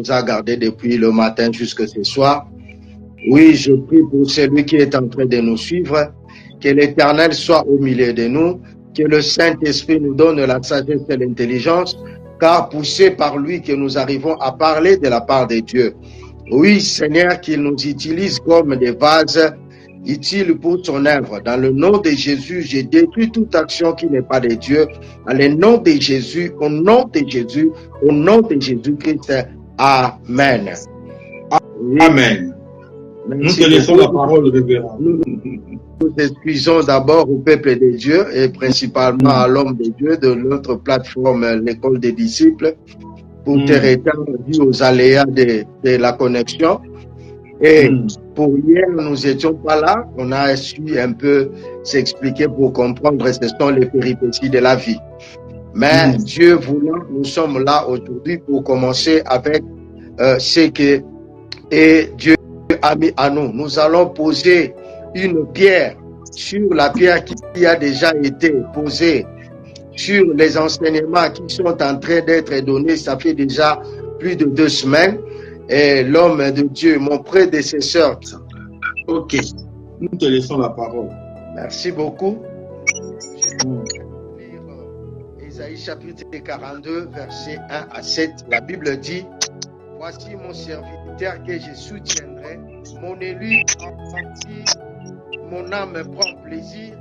nous a gardés depuis le matin jusqu'à ce soir. Oui, je prie pour celui qui est en train de nous suivre, que l'Éternel soit au milieu de nous, que le Saint-Esprit nous donne la sagesse et l'intelligence, car poussé par lui que nous arrivons à parler de la part de Dieu. Oui, Seigneur, qu'il nous utilise comme des vases utiles pour son œuvre. Dans le nom de Jésus, je détruis toute action qui n'est pas de Dieu. Dans le nom de Jésus, au nom de Jésus, au nom de Jésus-Christ. Amen. Oui. Amen. Merci. Nous te laissons la parole, révérend. Nous excusons d'abord au peuple de Dieu et principalement à l'homme de Dieu de notre plateforme, l'école des disciples, pour te retard dû aux aléas de la connexion. Et pour hier, nous n'étions pas là. On a su un peu s'expliquer pour comprendre ce sont les péripéties de la vie. Mais Dieu voulant, nous sommes là aujourd'hui pour commencer avec ce que Dieu a mis à nous. Nous allons poser une pierre sur la pierre qui a déjà été posée sur les enseignements qui sont en train d'être donnés. Ça fait déjà plus de 2 semaines. Et l'homme de Dieu, mon prédécesseur. Ok, nous te laissons la parole. Merci beaucoup. Je vais lire Ésaïe chapitre 42, versets 1 à 7. La Bible dit: voici mon serviteur que je soutiendrai, mon élu en qui mon âme prend plaisir.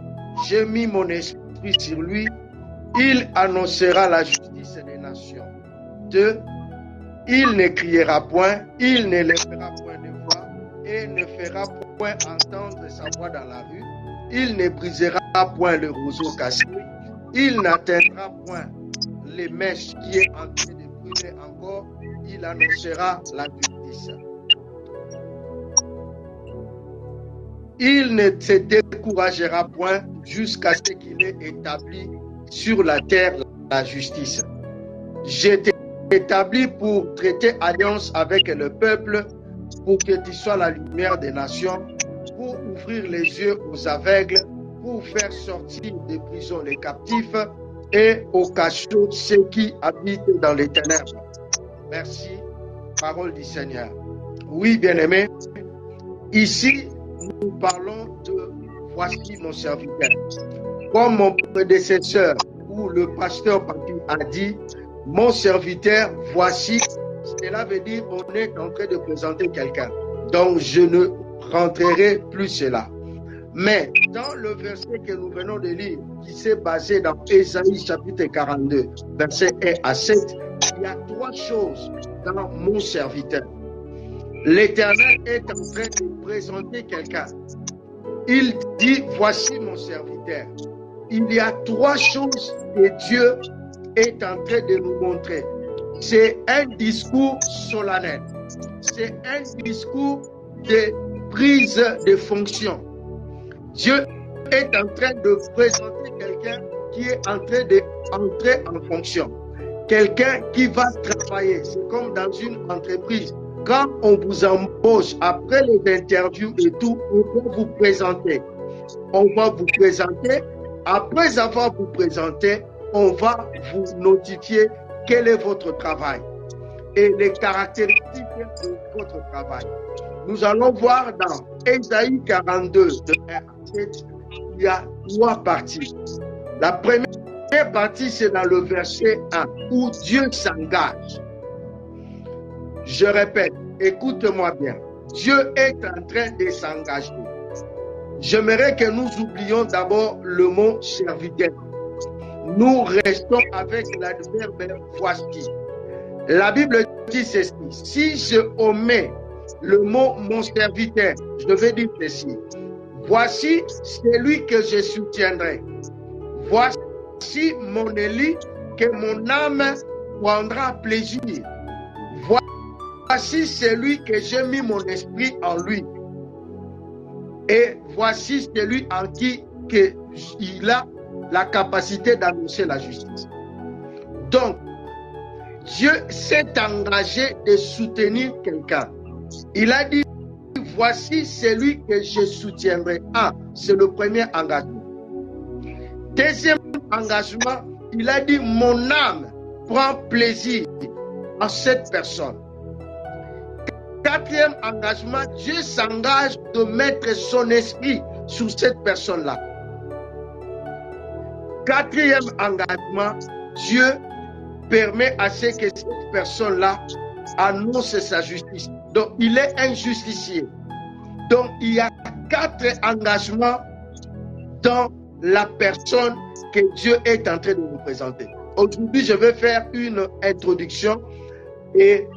J'ai mis mon esprit sur lui. Il annoncera la justice des nations. 2. Il ne criera point, il ne lèvera point de voix et ne fera point entendre sa voix dans la rue. Il ne brisera point le roseau cassé. Il n'atteindra point les mèches qui est en train de brûler encore. Il annoncera la justice. Il ne se découragera point jusqu'à ce qu'il ait établi sur la terre la justice. J'étais établi pour traiter alliance avec le peuple, pour que tu sois la lumière des nations, pour ouvrir les yeux aux aveugles, pour faire sortir des prisons les captifs et au cachot ceux qui habitent dans les ténèbres. Merci, parole du Seigneur. Oui, bien-aimés, ici, nous parlons de « Voici mon serviteur ». Comme mon prédécesseur ou le pasteur Papi a dit, mon serviteur, voici, cela veut dire qu'on est en train de présenter quelqu'un. Donc, je ne rentrerai plus cela. Mais dans le verset que nous venons de lire, qui s'est basé dans Ésaïe chapitre 42, verset 1 à 7, il y a 3 choses dans mon serviteur. L'Éternel est en train de présenter quelqu'un. Il dit, voici mon serviteur. Il y a 3 choses que Dieu est en train de nous montrer. C'est un discours solennel. C'est un discours de prise de fonction. Dieu est en train de présenter quelqu'un qui est en train d'entrer en fonction. Quelqu'un qui va travailler. C'est comme dans une entreprise. Quand on vous embauche, après les interviews et tout, on va vous présenter. On va vous présenter. Après avoir vous présenté, on va vous notifier quel est votre travail et les caractéristiques de votre travail. Nous allons voir dans Ésaïe 42, de 1 à 7, il y a 3 parties. La première partie, c'est dans le verset 1, où Dieu s'engage. Je répète, écoute-moi bien. Dieu est en train de s'engager. J'aimerais que nous oublions d'abord le mot serviteur. Nous restons avec l'adverbe voici. La Bible dit ceci. Si je omets le mot mon serviteur, je vais dire ceci. Voici celui que je soutiendrai. Voici mon élu que mon âme prendra plaisir. Voici celui que j'ai mis mon esprit en lui. Et voici celui en qui il a la capacité d'annoncer la justice. Donc, Dieu s'est engagé de soutenir quelqu'un. Il a dit, voici celui que je soutiendrai. C'est le premier engagement. Deuxième engagement, il a dit, mon âme prend plaisir en cette personne. quatrième engagement, Dieu s'engage de mettre son esprit sur cette personne-là. Quatrième engagement, Dieu permet à ce que cette personne-là annonce sa justice. Donc, il est un justicier. Donc, il y a 4 engagements dans la personne que Dieu est en train de nous présenter. Aujourd'hui, je vais faire une introduction et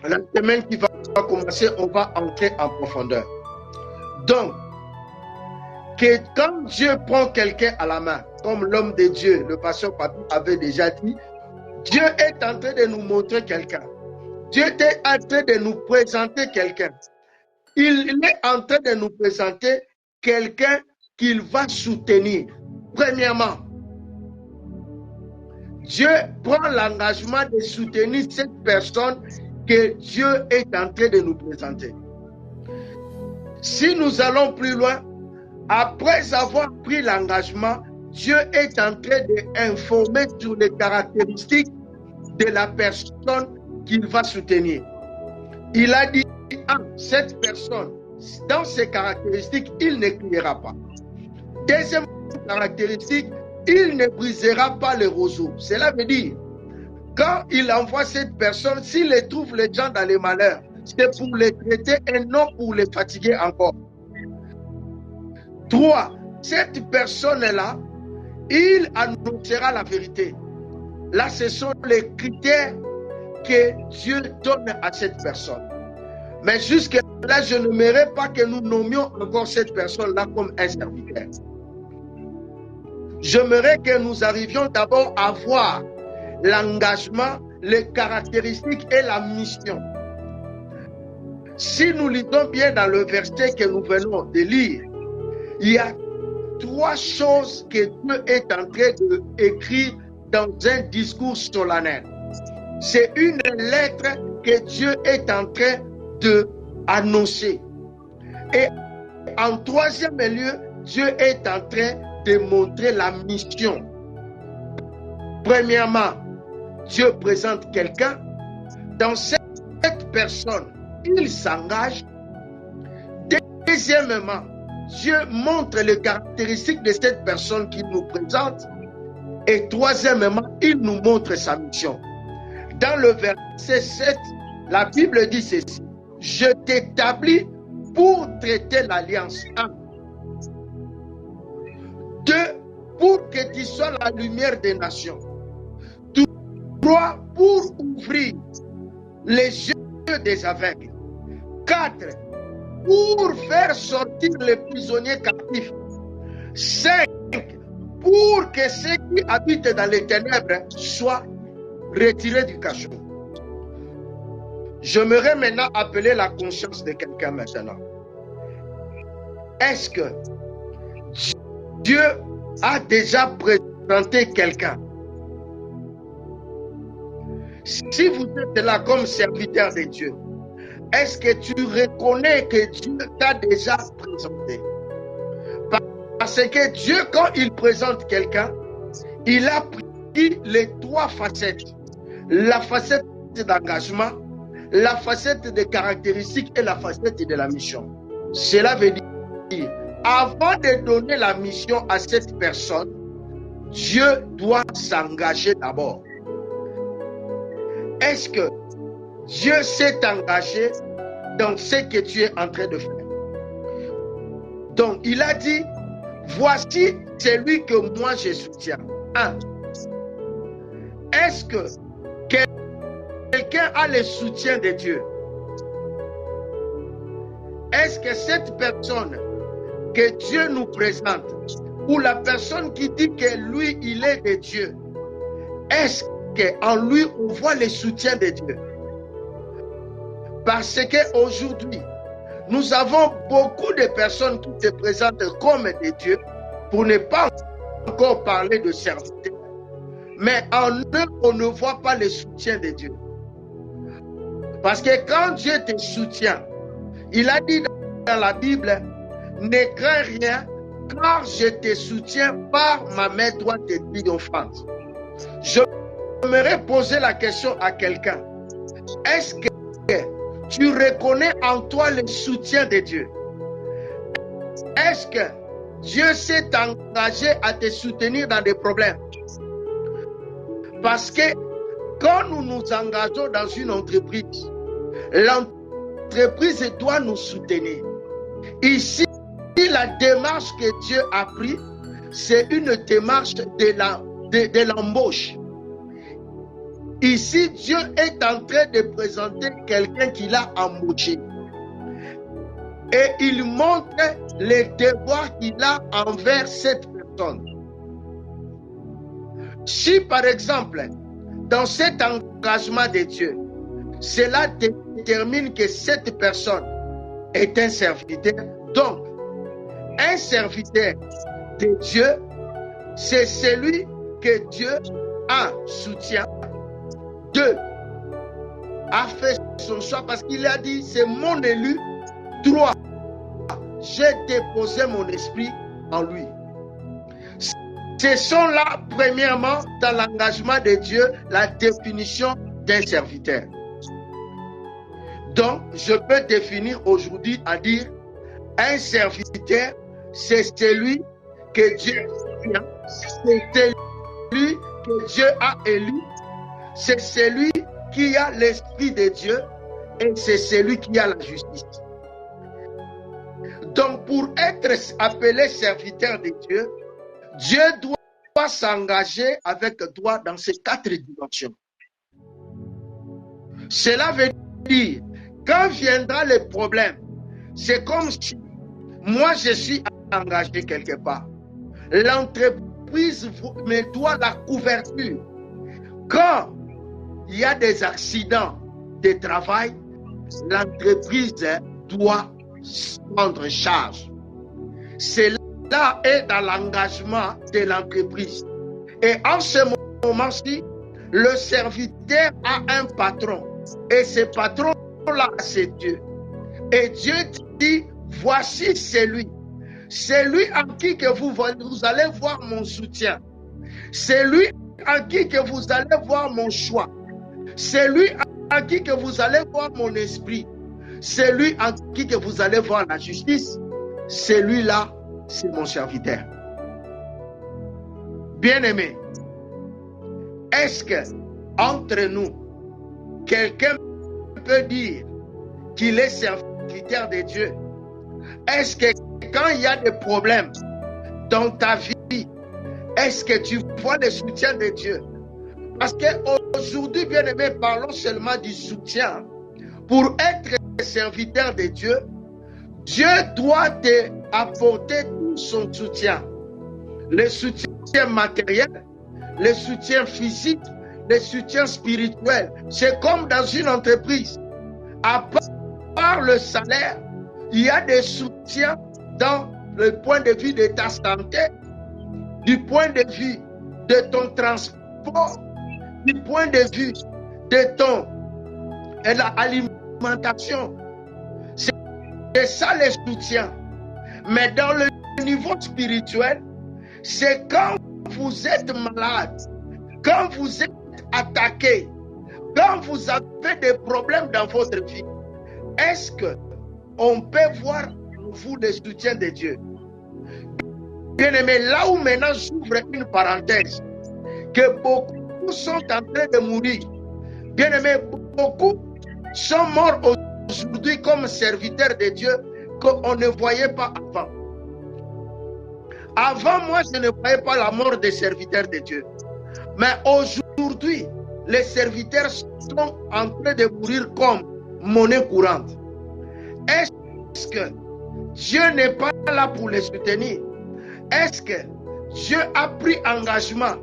la semaine qui va commencer, on va entrer en profondeur. Donc, que quand Dieu prend quelqu'un à la main, comme l'homme de Dieu, le pasteur Papi avait déjà dit, Dieu est en train de nous montrer quelqu'un. Dieu est en train de nous présenter quelqu'un. Il est en train de nous présenter quelqu'un qu'il va soutenir. Premièrement, Dieu prend l'engagement de soutenir cette personne que Dieu est en train de nous présenter. Si nous allons plus loin, après avoir pris l'engagement, Dieu est en train d'informer sur les caractéristiques de la personne qu'il va soutenir. Il a dit, cette personne, dans ses caractéristiques, il ne criera pas. Deuxième caractéristique, il ne brisera pas le roseau. Cela veut dire, quand il envoie cette personne, s'il trouve les gens dans les malheurs, c'est pour les traiter et non pour les fatiguer encore. 3. Cette personne-là, il annoncera la vérité. Là, ce sont les critères que Dieu donne à cette personne. Mais jusque-là, je n'aimerais pas que nous nommions encore cette personne-là comme un serviteur. J'aimerais que nous arrivions d'abord à voir l'engagement, les caractéristiques et la mission. Si nous lisons bien dans le verset que nous venons de lire, il y a 3 choses que Dieu est en train d'écrire dans un discours solennel. C'est une lettre que Dieu est en train d'annoncer. Et en 3e lieu, Dieu est en train de montrer la mission. Premièrement, Dieu présente quelqu'un. Dans cette personne, il s'engage. Deuxièmement, Dieu montre les caractéristiques de cette personne qu'il nous présente. Et troisièmement, il nous montre sa mission. Dans le verset 7, la Bible dit ceci. Je t'établis pour traiter l'alliance. 1. 2. Pour que tu sois la lumière des nations. 3. Pour ouvrir les yeux des aveugles. 4. Pour faire sortir les prisonniers captifs. 5. Pour que ceux qui habitent dans les ténèbres soient retirés du cachot. J'aimerais maintenant appeler la conscience de quelqu'un maintenant. Est-ce que Dieu a déjà présenté quelqu'un? Si vous êtes là comme serviteur de Dieu, est-ce que tu reconnais que Dieu t'a déjà présenté? Parce que Dieu, quand il présente quelqu'un, il a pris les 3 facettes. La facette d'engagement, la facette des caractéristiques et la facette de la mission. Cela veut dire, avant de donner la mission à cette personne, Dieu doit s'engager d'abord. Est-ce que Dieu s'est engagé dans ce que tu es en train de faire? Donc, il a dit, voici celui que moi je soutiens. 1. Est-ce que quelqu'un a le soutien de Dieu? Est-ce que cette personne que Dieu nous présente, ou la personne qui dit que lui, il est de Dieu, est-ce qu'en lui, on voit le soutien de Dieu? Parce qu'aujourd'hui, nous avons beaucoup de personnes qui se présentent comme des dieux, pour ne pas encore parler de serviteurs. Mais en eux, on ne voit pas le soutien de Dieu. Parce que quand Dieu te soutient, il a dit dans la Bible, ne crains rien, car je te soutiens par ma main droite triomphante. Je j'aimerais poser la question à quelqu'un. Est-ce que tu reconnais en toi le soutien de Dieu? Est-ce que Dieu s'est engagé à te soutenir dans des problèmes? Parce que quand nous nous engageons dans une entreprise, l'entreprise doit nous soutenir. Ici, la démarche que Dieu a prise, c'est une démarche de l'embauche. Ici, Dieu est en train de présenter quelqu'un qu'il a embauché. Et il montre les devoirs qu'il a envers cette personne. Si, par exemple, dans cet engagement de Dieu, cela détermine que cette personne est un serviteur, donc, un serviteur de Dieu, c'est celui que Dieu a soutien. 2, a fait son choix parce qu'il a dit, c'est mon élu. 3, j'ai déposé mon esprit en lui. Ce sont là, premièrement, dans l'engagement de Dieu, la définition d'un serviteur. Donc, je peux définir aujourd'hui à dire, un serviteur, c'est celui que Dieu soutient, c'est celui que Dieu a élu, c'est celui qui a l'esprit de Dieu et c'est celui qui a la justice. Donc, pour être appelé serviteur de Dieu, Dieu doit s'engager avec toi dans ces 4 dimensions. Cela veut dire, quand viendra le problème, c'est comme si moi je suis engagé quelque part. L'entreprise me doit la couverture. Quand il y a des accidents de travail, l'entreprise doit prendre charge. Cela est dans l'engagement de l'entreprise. Et en ce moment-ci, le serviteur a un patron. Et ce patron-là, c'est Dieu. Et Dieu dit, voici celui en qui que vous allez voir mon soutien. C'est lui en qui que vous allez voir mon choix. C'est lui en qui que vous allez voir mon esprit. C'est lui en qui que vous allez voir la justice. Celui-là, c'est mon serviteur. Bien-aimé, est-ce que entre nous, quelqu'un peut dire qu'il est serviteur de Dieu? Est-ce que quand il y a des problèmes dans ta vie, est-ce que tu vois le soutien de Dieu? Parce qu'aujourd'hui, bien-aimé, parlons seulement du soutien. Pour être serviteur de Dieu, Dieu doit t'apporter tout son soutien. Le soutien matériel, le soutien physique, le soutien spirituel. C'est comme dans une entreprise. À part le salaire, il y a des soutiens dans le point de vue de ta santé, du point de vue de ton transport, du point de vue de ton alimentation. C'est ça le soutien. Mais dans le niveau spirituel, c'est quand vous êtes malade, quand vous êtes attaqué, quand vous avez des problèmes dans votre vie. Est-ce qu'on peut voir en vous le soutien de Dieu? Bien-aimé, là où maintenant j'ouvre une parenthèse, que beaucoup sont en train de mourir. Bien-aimé, beaucoup sont morts aujourd'hui comme serviteurs de Dieu qu'on ne voyait pas avant. Avant, moi, je ne voyais pas la mort des serviteurs de Dieu. Mais aujourd'hui, les serviteurs sont en train de mourir comme monnaie courante. Est-ce que Dieu n'est pas là pour les soutenir? Est-ce que Dieu a pris engagement?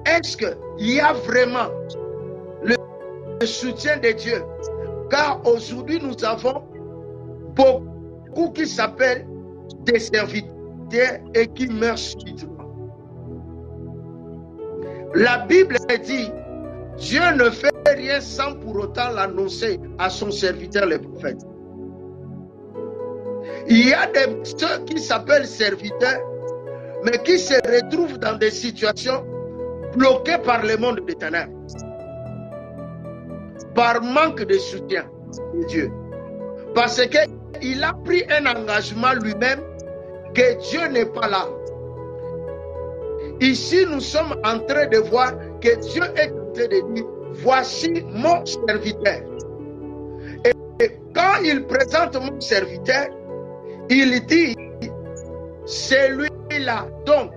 Est-ce qu'il y a vraiment le soutien de Dieu? Car aujourd'hui, nous avons beaucoup qui s'appellent des serviteurs et qui meurent subitement. La Bible dit, Dieu ne fait rien sans pour autant l'annoncer à son serviteur, le prophète. Il y a ceux qui s'appellent serviteurs, mais qui se retrouvent dans des situations bloquées par le monde des ténèbres, par manque de soutien de Dieu. Parce qu'il a pris un engagement lui-même que Dieu n'est pas là. Ici, nous sommes en train de voir que Dieu est en train de dire, voici mon serviteur. Et quand il présente mon serviteur, il dit, c'est lui-là. Donc,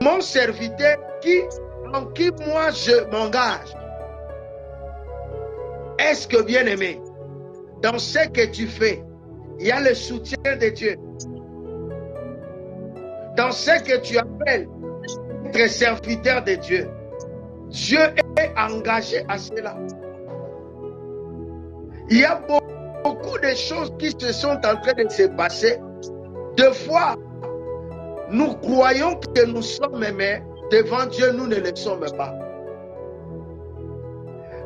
mon serviteur en qui moi je m'engage. Est-ce que, bien aimé, dans ce que tu fais, il y a le soutien de Dieu. Dans ce que tu appelles être serviteur de Dieu, Dieu est engagé à cela. Il y a beaucoup de choses qui se sont en train de se passer. Deux fois, nous croyons que nous sommes aimés. Devant Dieu, nous ne le sommes pas.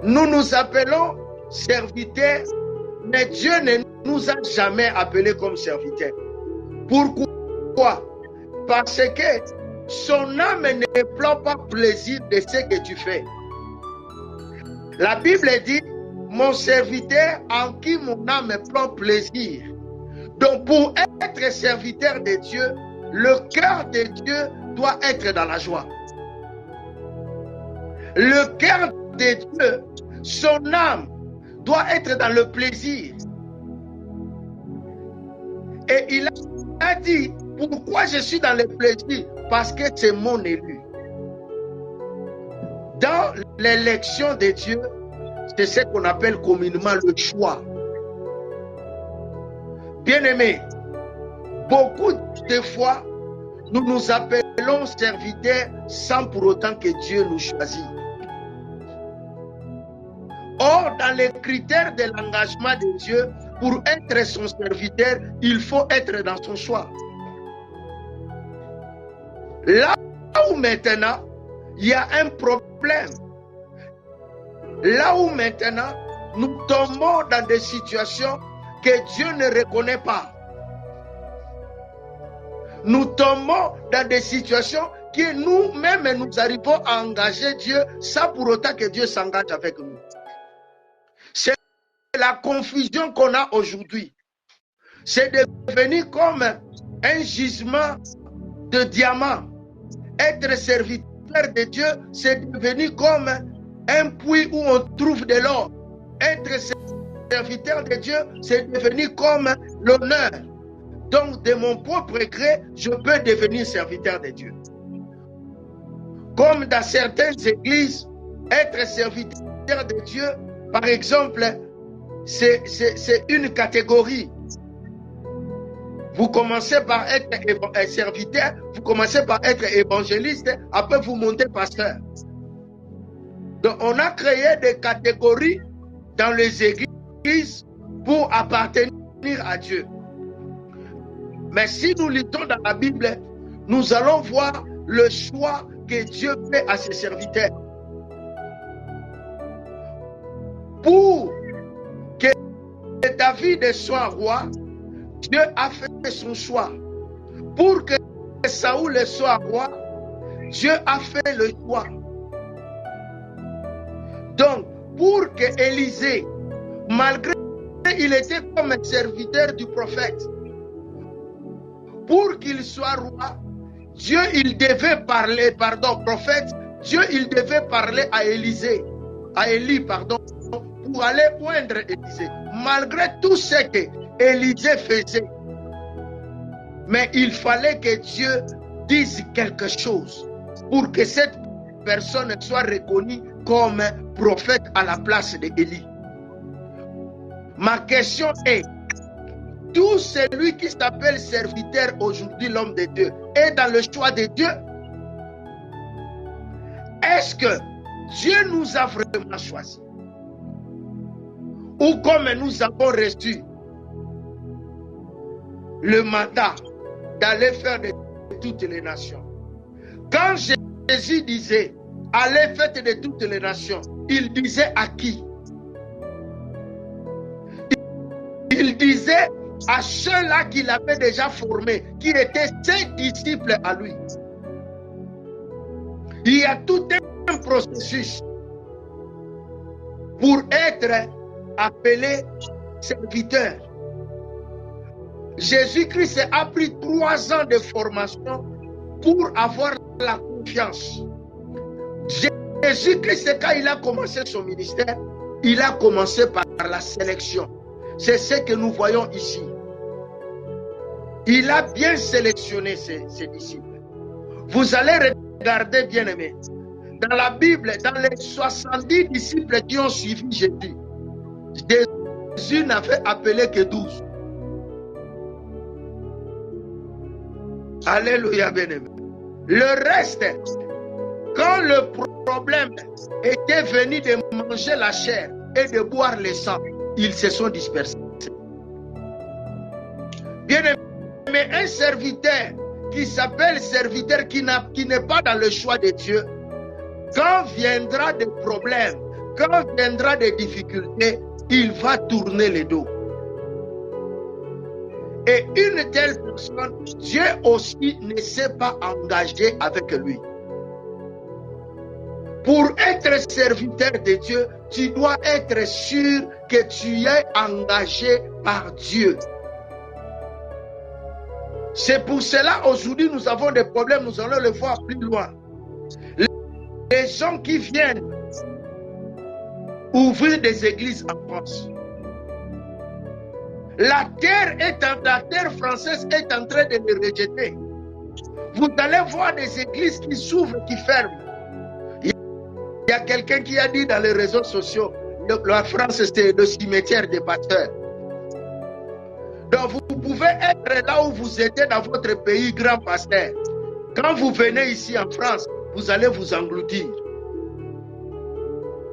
Nous nous appelons serviteurs, mais Dieu ne nous a jamais appelés comme serviteurs. Pourquoi? Parce que son âme ne prend pas plaisir de ce que tu fais. La Bible dit, mon serviteur en qui mon âme prend plaisir. Donc pour être serviteur de Dieu, le cœur de Dieu doit être dans la joie. Le cœur de Dieu, son âme doit être dans le plaisir. Et il a dit, pourquoi je suis dans le plaisir? Parce que c'est mon élu. Dans l'élection de Dieu, c'est ce qu'on appelle communément le choix. Bien-aimés, beaucoup de fois, nous nous appelons serviteurs sans pour autant que Dieu nous choisit. Or, dans les critères de l'engagement de Dieu, pour être son serviteur, il faut être dans son choix. Là où maintenant, il y a un problème. Là où maintenant, nous tombons dans des situations que Dieu ne reconnaît pas. Nous tombons dans des situations que nous-mêmes nous arrivons à engager Dieu sans pour autant que Dieu s'engage avec nous. C'est la confusion qu'on a aujourd'hui. C'est devenu comme un gisement de diamants. Être serviteur de Dieu, c'est devenu comme un puits où on trouve de l'or. Être serviteur de Dieu, c'est devenu comme l'honneur. Donc, de mon propre gré, je peux devenir serviteur de Dieu. Comme dans certaines églises, être serviteur de Dieu, par exemple, c'est une catégorie. Vous commencez par être serviteur, vous commencez par être évangéliste, après vous montez pasteur. Donc, on a créé des catégories dans les églises pour appartenir à Dieu. Mais si nous lisons dans la Bible, nous allons voir le choix que Dieu fait à ses serviteurs. Pour que David soit roi, Dieu a fait son choix. Pour que Saoul soit roi, Dieu a fait le choix. Donc, pour que Élisée, malgré qu'il était comme un serviteur du prophète, pour qu'il soit roi, Dieu, il devait parler, prophète, Dieu, il devait parler à Élisée, pour aller oindre Élisée. Malgré tout ce que Élisée faisait, mais il fallait que Dieu dise quelque chose pour que cette personne soit reconnue comme prophète à la place d'Élie. Ma question est, tout celui qui s'appelle serviteur aujourd'hui, l'homme de Dieu, est dans le choix de Dieu? Est-ce que Dieu nous a vraiment choisis? Ou comme nous avons reçu le mandat d'aller faire de toutes les nations? Quand Jésus disait, allez faire de toutes les nations, il disait à qui? Il disait à ceux-là qu'il avait déjà formés, qui étaient ses disciples à lui. Il y a tout un processus pour être appelé serviteur. Jésus-Christ a pris 3 ans de formation pour avoir la confiance. Jésus-Christ, quand il a commencé son ministère, il a commencé par la sélection. C'est ce que nous voyons ici. Il a bien sélectionné ses disciples. Vous allez regarder, bien aimé, dans la Bible, dans les 70 disciples qui ont suivi Jésus n'avait appelé que 12. Alléluia, bien aimé. Le reste, quand le problème était venu de manger la chair et de boire le sang, ils se sont dispersés. Bien aimé, un serviteur qui s'appelle serviteur, qui n'est pas dans le choix de Dieu, quand viendra des problèmes, quand viendra des difficultés, il va tourner le dos. Et une telle personne, Dieu aussi ne s'est pas engagé avec lui. Pour être serviteur de Dieu, tu dois être sûr que tu es engagé par Dieu. C'est pour cela, aujourd'hui, nous avons des problèmes, nous allons le voir plus loin. Les gens qui viennent ouvrir des églises en France. La terre française est en train de les rejeter. Vous allez voir des églises qui s'ouvrent, qui ferment. Il y a quelqu'un qui a dit dans les réseaux sociaux, la France c'est le cimetière des pasteurs. Donc vous pouvez être là où vous étiez dans votre pays, grand pasteur. Quand vous venez ici en France, vous allez vous engloutir.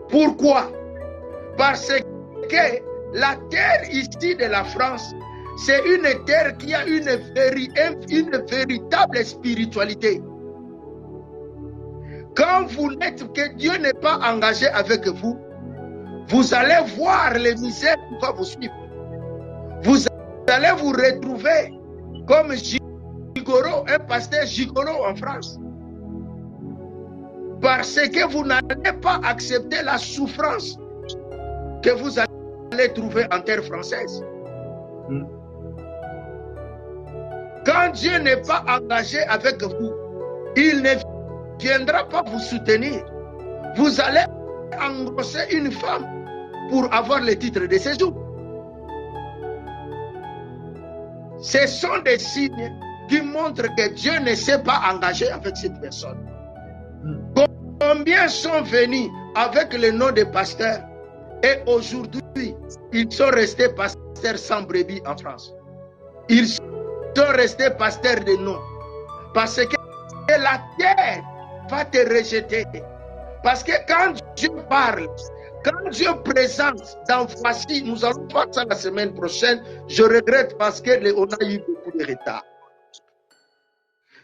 Pourquoi? Parce que la terre ici de la France, c'est une terre qui a une véritable spiritualité. Quand vous n'êtes que Dieu n'est pas engagé avec vous, vous allez voir les misères qui vont vous suivre. Vous allez vous retrouver comme gigolo, un pasteur gigolo en France. Parce que vous n'allez pas accepter la souffrance que vous allez trouver en terre française. Quand Dieu n'est pas engagé avec vous, il ne viendra pas vous soutenir. Vous allez engrosser une femme pour avoir le titre de séjour. Ce sont des signes qui montrent que Dieu ne s'est pas engagé avec cette personne. Combien sont venus avec le nom de pasteur et aujourd'hui, ils sont restés pasteurs sans brebis en France. Ils sont restés pasteurs de nom. Parce que la terre va te rejeter. Parce que quand Dieu parle, quand Dieu présente dans voici, nous allons voir ça la semaine prochaine, je regrette parce qu'on a eu beaucoup de retard.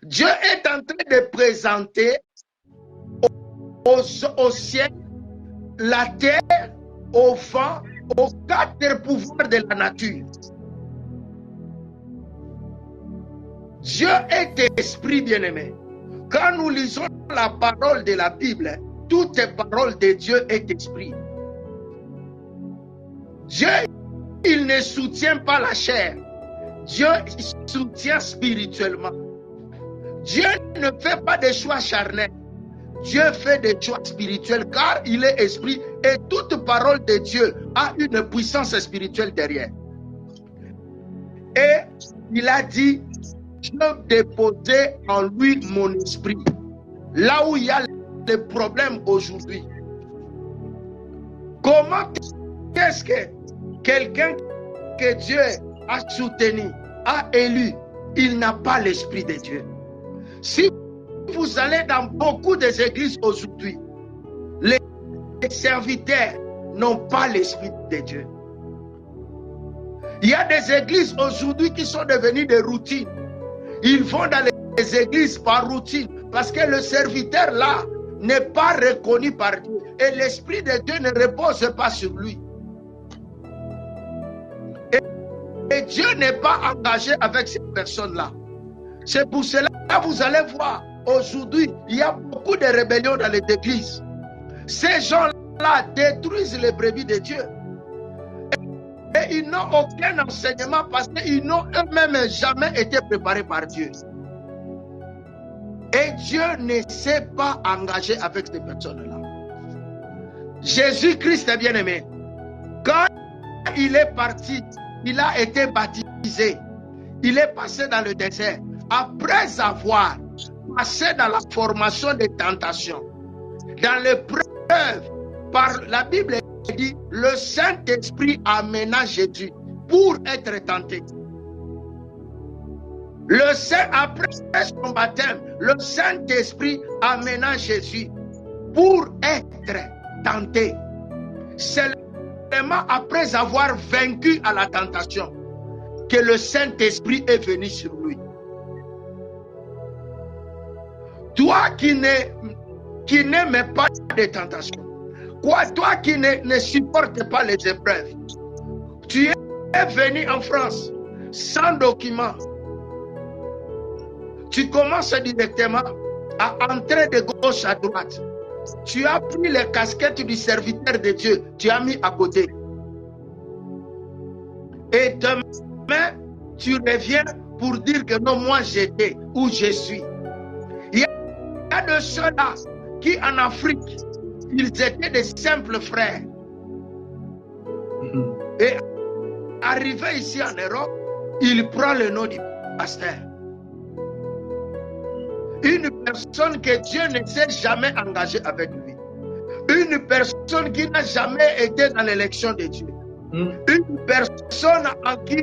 Dieu est en train de présenter au ciel, la terre, au vent, aux 4 pouvoirs de la nature. Dieu est esprit, bien-aimé. Quand nous lisons la parole de la Bible, toute parole de Dieu est esprit. Dieu, il ne soutient pas la chair. Dieu soutient spirituellement. Dieu ne fait pas des choix charnels. Dieu fait des choix spirituels car il est esprit et toute parole de Dieu a une puissance spirituelle derrière. Et il a dit, je déposais en lui mon esprit. Là où il y a les problèmes aujourd'hui. Comment est-ce que quelqu'un que Dieu a soutenu, a élu, il n'a pas l'esprit de Dieu? Si vous allez dans beaucoup des églises aujourd'hui, les serviteurs n'ont pas l'esprit de Dieu. Il y a des églises aujourd'hui qui sont devenues des routines. Ils vont dans les églises par routine parce que le serviteur là n'est pas reconnu par Dieu et l'esprit de Dieu ne repose pas sur lui. Et Dieu n'est pas engagé avec ces personnes-là. C'est pour cela que vous allez voir, aujourd'hui, il y a beaucoup de rébellions dans les églises. Ces gens-là détruisent les brebis de Dieu. Et Et ils n'ont aucun enseignement parce qu'ils n'ont eux-mêmes jamais été préparés par Dieu. Et Dieu ne s'est pas engagé avec ces personnes-là. Jésus-Christ est bien-aimé. Quand il est parti, il a été baptisé. Il est passé dans le désert. Après avoir passé dans la formation des tentations, dans l'épreuve, par la Bible dit, le Saint-Esprit amena Jésus pour être tenté. Après son baptême, le Saint-Esprit amena Jésus pour être tenté. Seulement après avoir vaincu à la tentation que le Saint-Esprit est venu sur lui. Toi qui n'aimes pas les tentations, toi qui ne supportes pas les épreuves, tu es venu en France sans document. Tu commences directement à entrer de gauche à droite. Tu as pris les casquettes du serviteur de Dieu, tu as mis à côté. Et demain, tu reviens pour dire que non, moi j'étais où je suis. Il y a de ceux-là qui en Afrique, ils étaient des simples frères. Et arrivé ici en Europe, il prend le nom du pasteur. Une personne que Dieu ne s'est jamais engagé avec lui. Une personne qui n'a jamais été dans l'élection de Dieu. Une personne en qui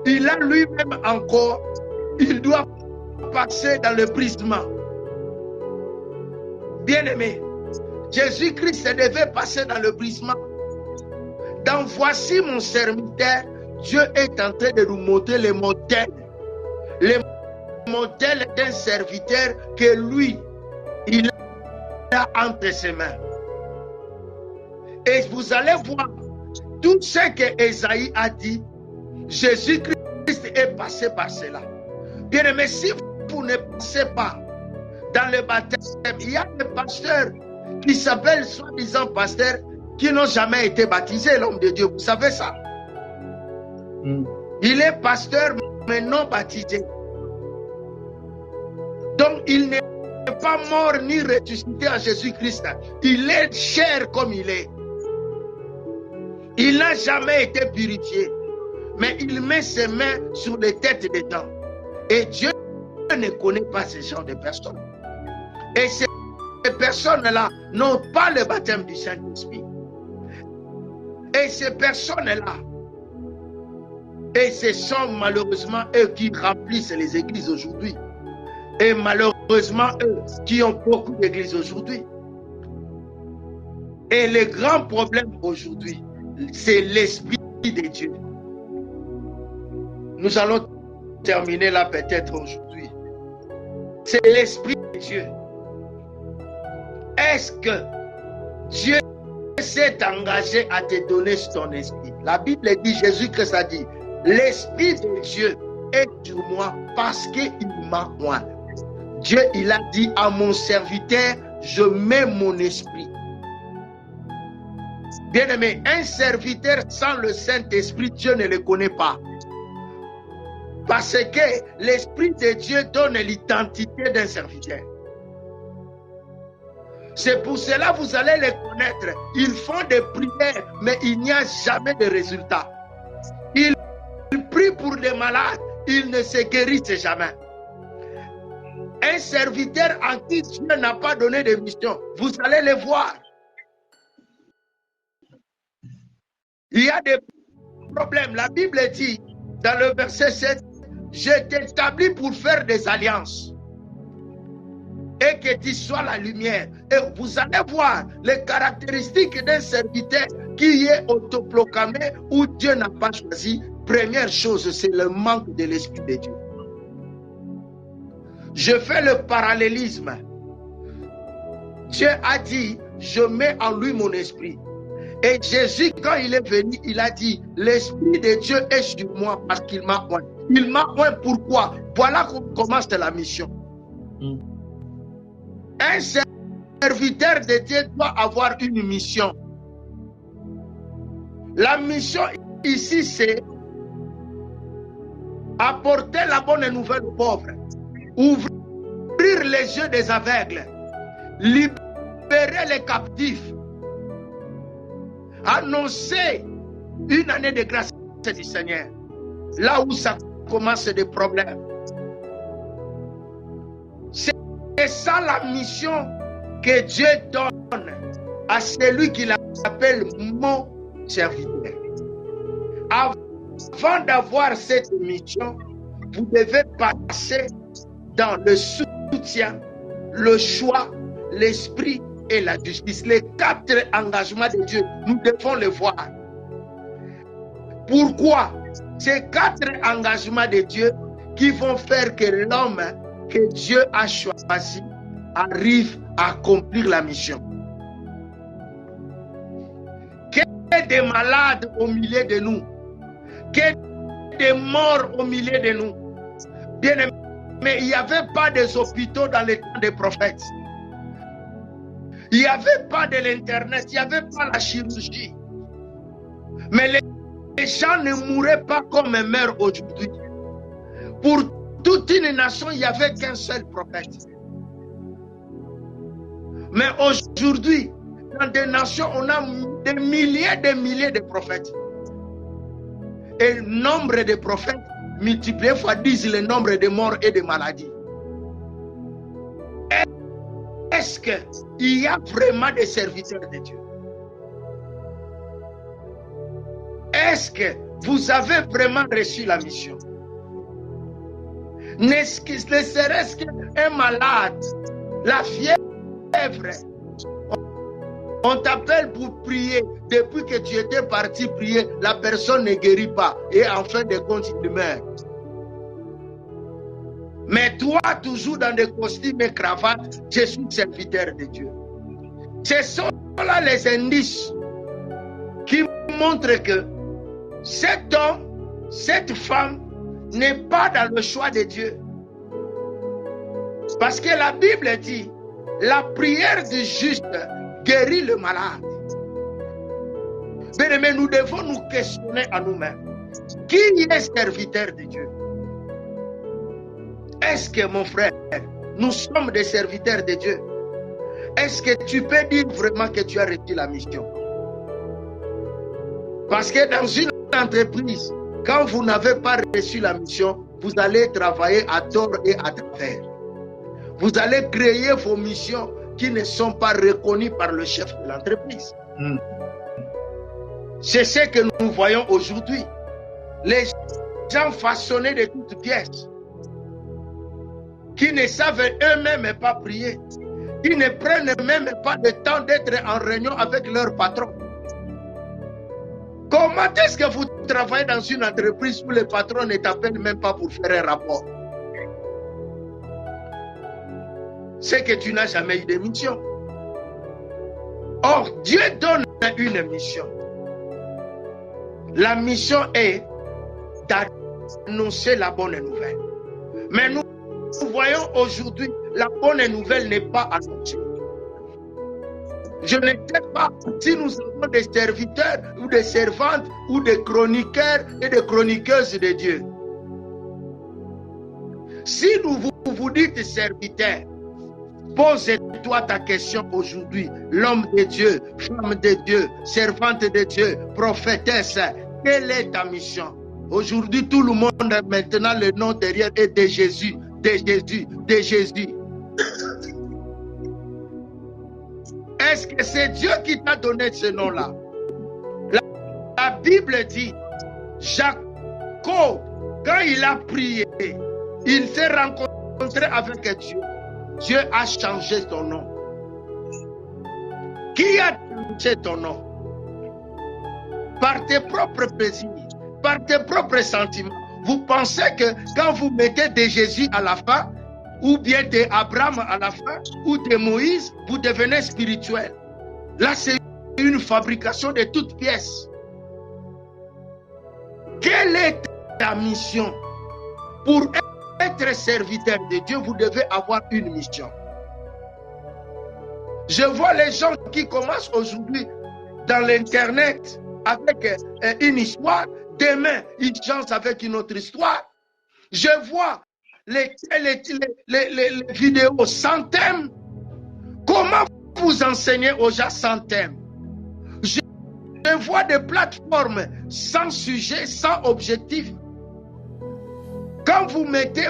il a lui-même encore, il doit passer dans le brisement. Bien-aimé, Jésus-Christ devait passer dans le brisement. Dans voici mon serviteur, Dieu est en train de nous montrer les modèles. Les modèles d'un serviteur que lui, il a entre ses mains. Et vous allez voir tout ce que Esaïe a dit. Jésus-Christ est passé par cela. Bien aimé, si vous ne passez pas dans le baptême, il y a des pasteurs qui s'appellent soi-disant pasteurs qui n'ont jamais été baptisés, l'homme de Dieu. Vous savez ça? Il est pasteur mais non baptisé. Donc il n'est pas mort ni ressuscité en Jésus-Christ. Il est chair comme il est. Il n'a jamais été purifié. Mais il met ses mains sur les têtes des gens. Et Dieu ne connaît pas ce genre de personnes. Et ces personnes-là n'ont pas le baptême du Saint-Esprit. Et ces personnes-là, et ce sont malheureusement eux qui remplissent les églises aujourd'hui. Et malheureusement eux qui ont beaucoup d'églises aujourd'hui. Et le grand problème aujourd'hui, c'est l'Esprit de Dieu. Nous allons terminer là peut-être aujourd'hui. C'est l'Esprit de Dieu. Est-ce que Dieu s'est engagé à te donner son esprit? La Bible dit, Jésus-Christ a dit, l'Esprit de Dieu est sur moi parce qu'il m'a oint. Dieu, il a dit à mon serviteur, je mets mon esprit. Bien-aimé, un serviteur sans le Saint-Esprit, Dieu ne le connaît pas. Parce que l'Esprit de Dieu donne l'identité d'un serviteur. C'est pour cela que vous allez les connaître. Ils font des prières, mais il n'y a jamais de résultat. Ils prient pour des malades, ils ne se guérissent jamais. Un serviteur en qui Dieu n'a pas donné de mission, vous allez les voir. Il y a des problèmes. La Bible dit, dans le verset 7, je t'établis pour faire des alliances et que tu sois la lumière. Et vous allez voir les caractéristiques d'un serviteur qui est autoproclamé ou Dieu n'a pas choisi. Première chose, c'est le manque de l'Esprit de Dieu. Je fais le parallélisme. Dieu a dit, je mets en lui mon esprit. Et Jésus, quand il est venu, il a dit, l'Esprit de Dieu est sur moi parce qu'il m'a oint. Il m'a oint pourquoi? Voilà qu'on commence la mission. Un serviteur de Dieu doit avoir une mission. La mission ici, c'est apporter la bonne nouvelle aux pauvres, ouvrir les yeux des aveugles, libérer les captifs, annoncer une année de grâce du Seigneur. Là où ça commence des problèmes. C'est ça la mission que Dieu donne à celui qu'il appelle mon serviteur. Avant d'avoir cette mission, vous devez passer dans le soutien, le choix, l'esprit et la justice. Les 4 engagements de Dieu, nous devons les voir. Pourquoi? Ces 4 engagements de Dieu qui vont faire que l'homme que Dieu a choisi arrive à accomplir la mission. Qu'il y ait des malades au milieu de nous, qu'il y ait des morts au milieu de nous. Bien aimé, mais il n'y avait pas des hôpitaux dans les temps des prophètes. Il n'y avait pas de l'internet, il n'y avait pas la chirurgie. Mais les gens ne mouraient pas comme meurent aujourd'hui. Pour toute une nation, il n'y avait qu'un seul prophète. Mais aujourd'hui, dans des nations, on a des milliers de prophètes. Et le nombre de prophètes multiplié fois 10 le nombre de morts et de maladies. Est-ce qu'il y a vraiment des serviteurs de Dieu? Est-ce que vous avez vraiment reçu la mission? Ne serait-ce qu'un malade, la fièvre, on t'appelle pour prier. Depuis que tu étais parti prier, la personne ne guérit pas. Et en fin de compte, il meurt. Mais toi, toujours dans des costumes et cravates, je suis serviteur de Dieu. Ce sont là les indices qui montrent que cet homme, cette femme n'est pas dans le choix de Dieu. Parce que la Bible dit, la prière du juste guérit le malade. Mais nous devons nous questionner à nous-mêmes. Qui est serviteur de Dieu? Est-ce que, mon frère, nous sommes des serviteurs de Dieu? Est-ce que tu peux dire vraiment que tu as reçu la mission? Parce que dans une entreprise, quand vous n'avez pas reçu la mission, vous allez travailler à tort et à travers. Vous allez créer vos missions qui ne sont pas reconnues par le chef de l'entreprise. C'est ce que nous voyons aujourd'hui. Les gens façonnés de toutes pièces, qui ne savent eux-mêmes pas prier, qui ne prennent même pas le temps d'être en réunion avec leur patron. Comment est-ce que vous travaillez dans une entreprise où le patron ne t'appelle même pas pour faire un rapport? C'est que tu n'as jamais eu de mission. Or, Dieu donne une mission. La mission est d'annoncer la bonne nouvelle. Mais nous voyons aujourd'hui, la bonne nouvelle n'est pas annoncée. Je ne sais pas si nous avons des serviteurs ou des servantes ou des chroniqueurs et des chroniqueuses de Dieu. Si vous dites serviteur, pose-toi ta question aujourd'hui. L'homme de Dieu, femme de Dieu, servante de Dieu, prophétesse, quelle est ta mission? Aujourd'hui, tout le monde, maintenant, le nom derrière est de Jésus, de Jésus, de Jésus. Est-ce que c'est Dieu qui t'a donné ce nom-là? La Bible dit, Jacob, quand il a prié, il s'est rencontré avec Dieu. Dieu a changé ton nom. Qui a changé ton nom? Par tes propres plaisirs, par tes propres sentiments. Vous pensez que quand vous mettez de Jésus à la fin, ou bien de Abraham à la fin, ou de Moïse, vous devenez spirituel. Là, c'est une fabrication de toutes pièces. Quelle est ta mission? Pour être serviteur de Dieu, vous devez avoir une mission. Je vois les gens qui commencent aujourd'hui dans l'internet avec une histoire. Demain, il change avec une autre histoire. Je vois les vidéos sans thème. Comment vous enseignez aux gens sans thème? Je vois des plateformes sans sujet, sans objectif. Quand vous mettez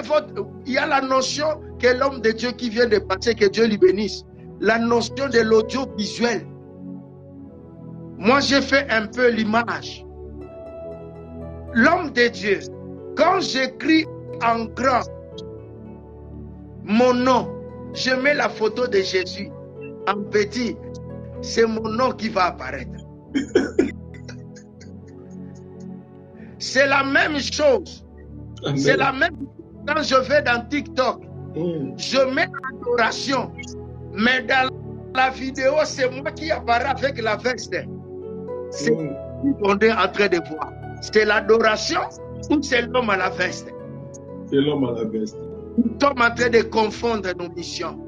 il y a la notion que l'homme de Dieu qui vient de passer, que Dieu lui bénisse. La notion de l'audiovisuel. Moi, j'ai fait un peu l'image. L'homme de Dieu, quand j'écris en grand mon nom, je mets la photo de Jésus en petit, c'est mon nom qui va apparaître. C'est la même chose. Amen. C'est la même chose quand je vais dans TikTok. Je mets l'adoration, mais dans la vidéo, c'est moi qui apparais avec la veste. C'est ce qu'on est en train de voir. C'est l'adoration ou c'est l'homme à la veste? C'est l'homme à la veste. Nous sommes en train de confondre nos missions.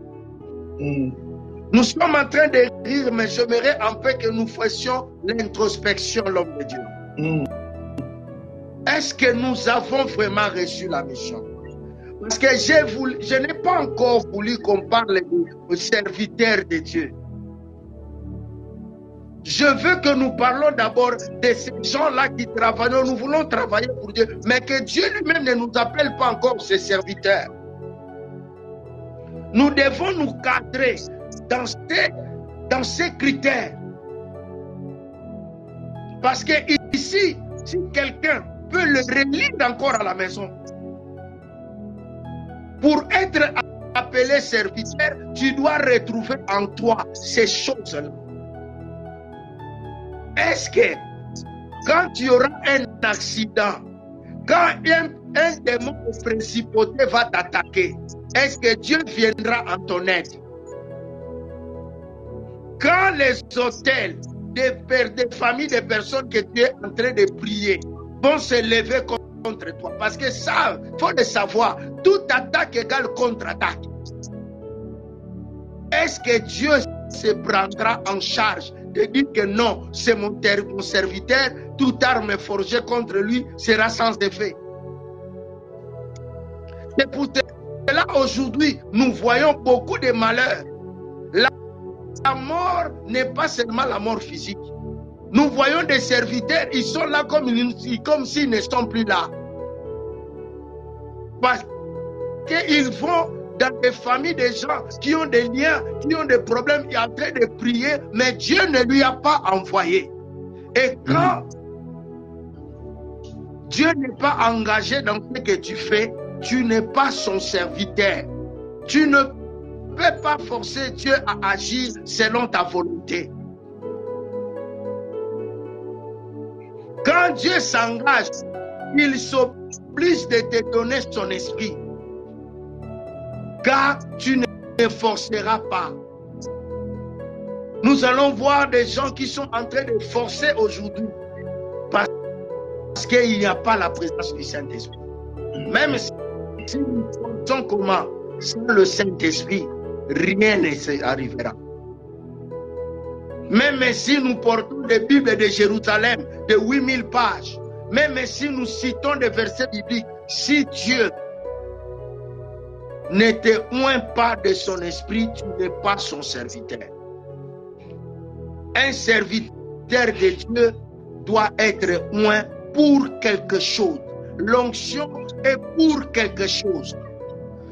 Nous sommes en train de rire, mais j'aimerais un peu que nous fassions l'introspection, l'homme de Dieu. Est-ce que nous avons vraiment reçu la mission? Parce que je n'ai pas encore voulu qu'on parle de serviteurs de Dieu. Je veux que nous parlons d'abord de ces gens-là qui travaillent. Nous voulons travailler pour Dieu, mais que Dieu lui-même ne nous appelle pas encore ses serviteurs. Nous devons nous cadrer dans ces critères. Parce que ici, si quelqu'un peut le relire encore à la maison, pour être appelé serviteur, tu dois retrouver en toi ces choses-là. Est-ce que quand tu auras un accident, quand un démon de principauté va t'attaquer, est-ce que Dieu viendra en ton aide? Quand les hôtels des familles de personnes que tu es en train de prier vont se lever contre toi, parce que ça, il faut le savoir, toute attaque égale contre-attaque. Est-ce que Dieu se prendra en charge de dire que non, c'est mon serviteur, toute arme forgée contre lui sera sans effet? C'est pour cela aujourd'hui, nous voyons beaucoup de malheurs. La mort n'est pas seulement la mort physique. Nous voyons des serviteurs, ils sont là comme s'ils ne sont plus là. Parce qu'ils vont dans des familles de gens qui ont des liens, qui ont des problèmes, ils sont en train de prier, mais Dieu ne lui a pas envoyé. Et quand Dieu n'est pas engagé dans ce que tu fais, tu n'es pas son serviteur. Tu ne peux pas forcer Dieu à agir selon ta volonté. Quand Dieu s'engage, il s'oblige de te donner son esprit. Car tu ne forceras pas. Nous allons voir des gens qui sont en train de forcer aujourd'hui parce qu'il n'y a pas la présence du Saint-Esprit. Même si nous pensons comment, sans le Saint-Esprit, rien ne arrivera. Même si nous portons des Bibles de Jérusalem de 8000 pages, même si nous citons des versets bibliques, si Dieu ne te oint pas de son esprit, tu n'es pas son serviteur. Un serviteur de Dieu doit être oint pour quelque chose. L'onction est pour quelque chose.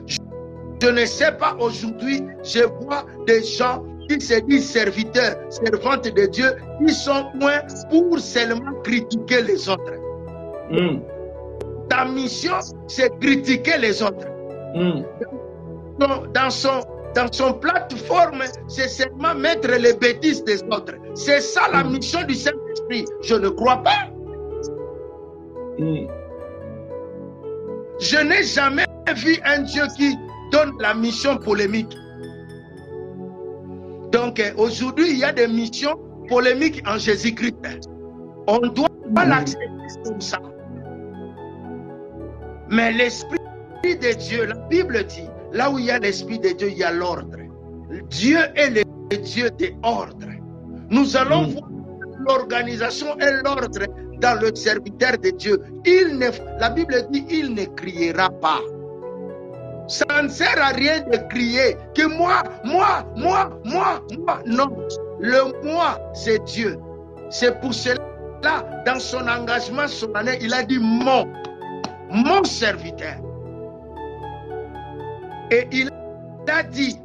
Je ne sais pas, aujourd'hui, je vois des gens qui se disent serviteurs, servantes de Dieu, qui sont moins pour seulement critiquer les autres. Ta mission, c'est critiquer les autres. Dans son plateforme, c'est seulement mettre les bêtises des autres. C'est ça la mission du Saint-Esprit. Je ne crois pas. Je n'ai jamais vu un Dieu qui donne la mission polémique. Donc aujourd'hui, il y a des missions polémiques en Jésus-Christ. On ne doit pas l'accepter comme ça. Mais l'Esprit de Dieu, la Bible dit, là où il y a l'Esprit de Dieu, il y a l'ordre. Dieu est le Dieu de ordre. Nous allons voir l'organisation et l'ordre dans le serviteur de Dieu. La Bible dit, il ne criera pas. Ça ne sert à rien de crier que moi. Non, le moi, c'est Dieu. C'est pour cela, dans son engagement solennel, il a dit mon serviteur. Et il a dit,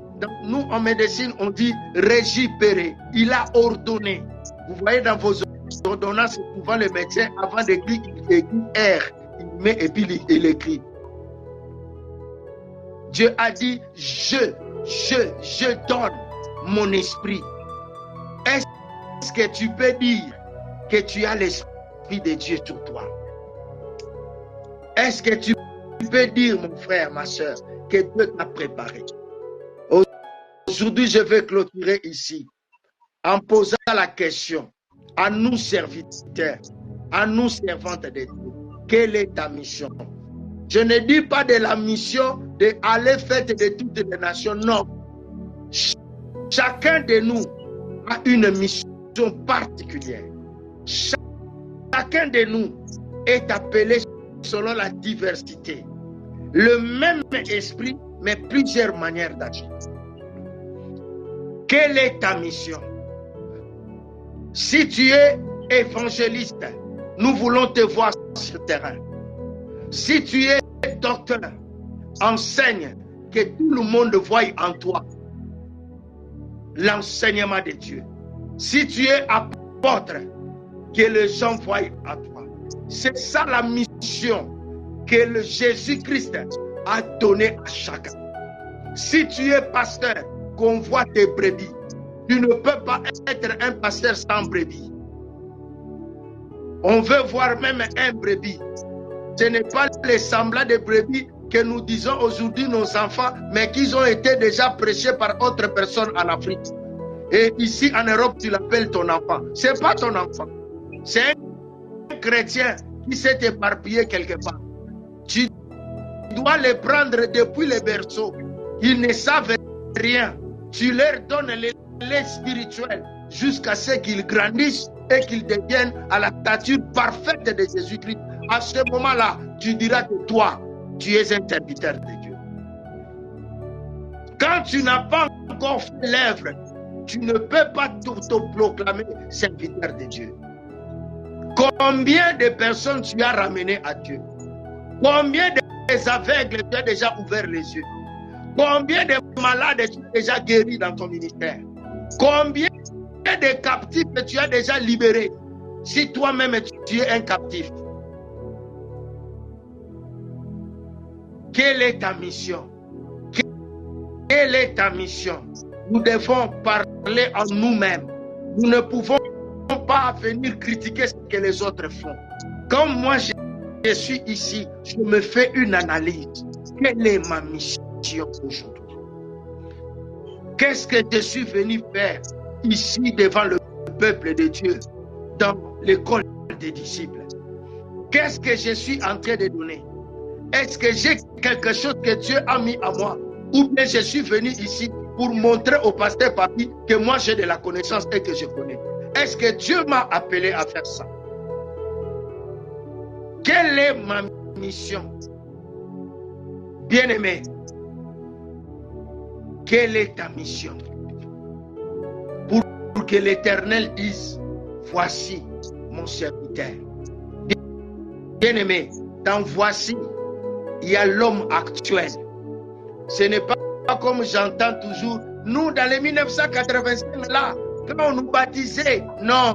nous en médecine, on dit régipéré. Il a ordonné. Vous voyez dans vos ordonnances, souvent le médecin, avant d'écrire, il écrit R. Il met et puis il écrit. Dieu a dit, je donne mon esprit. Est-ce que tu peux dire que tu as l'esprit de Dieu sur toi? Est-ce que tu peux dire, mon frère, ma soeur, que Dieu t'a préparé? Aujourd'hui, je vais clôturer ici en posant la question à nous serviteurs, à nous servantes de Dieu. Quelle est ta mission? Je ne dis pas de la mission d'aller faire de toutes les nations. Non. Chacun de nous a une mission particulière. Chacun de nous est appelé selon la diversité. Le même esprit, mais plusieurs manières d'agir. Quelle est ta mission? Si tu es évangéliste, nous voulons te voir sur le terrain. Si tu es docteur, enseigne que tout le monde voie en toi l'enseignement de Dieu. Si tu es apôtre, que les gens voient en toi. C'est ça la mission que le Jésus-Christ a donnée à chacun. Si tu es pasteur, qu'on voit tes brebis. Tu ne peux pas être un pasteur sans brebis. On veut voir même un brebis. Ce n'est pas les semblants de brebis que nous disons aujourd'hui nos enfants, mais qu'ils ont été déjà prêchés par autres personnes en Afrique. Et ici en Europe, tu l'appelles ton enfant. Ce n'est pas ton enfant. C'est un chrétien qui s'est éparpillé quelque part. Tu dois les prendre depuis le berceau. Ils ne savent rien. Tu leur donnes les spirituels jusqu'à ce qu'ils grandissent et qu'ils deviennent à la stature parfaite de Jésus-Christ. À ce moment-là, tu diras que toi, tu es un serviteur de Dieu. Quand tu n'as pas encore fait l'œuvre, tu ne peux pas t'auto-proclamer serviteur de Dieu. Combien de personnes tu as ramenées à Dieu? Combien des aveugles tu as déjà ouvert les yeux? Combien de malades tu as déjà guéris dans ton ministère? Combien de captifs tu as déjà libérés? Si toi-même tu es un captif. Quelle est ta mission? Quelle est ta mission? Nous devons parler en nous-mêmes. Nous ne pouvons pas venir critiquer ce que les autres font. Comme moi je suis ici, je me fais une analyse. Quelle est ma mission aujourd'hui? Qu'est-ce que je suis venu faire ici devant le peuple de Dieu dans l'école des disciples? Qu'est-ce que je suis en train de donner? Est-ce que j'ai quelque chose que Dieu a mis à moi? Ou bien je suis venu ici pour montrer au pasteur Papi que moi j'ai de la connaissance et que je connais? Est-ce que Dieu m'a appelé à faire ça? Quelle est ma mission? Bien-aimé, quelle est ta mission? Pour que l'Éternel dise, voici mon serviteur. Bien-aimé, dans voici, il y a l'homme actuel. Ce n'est pas comme j'entends toujours, nous dans les 1985 là, quand on nous baptisait, non,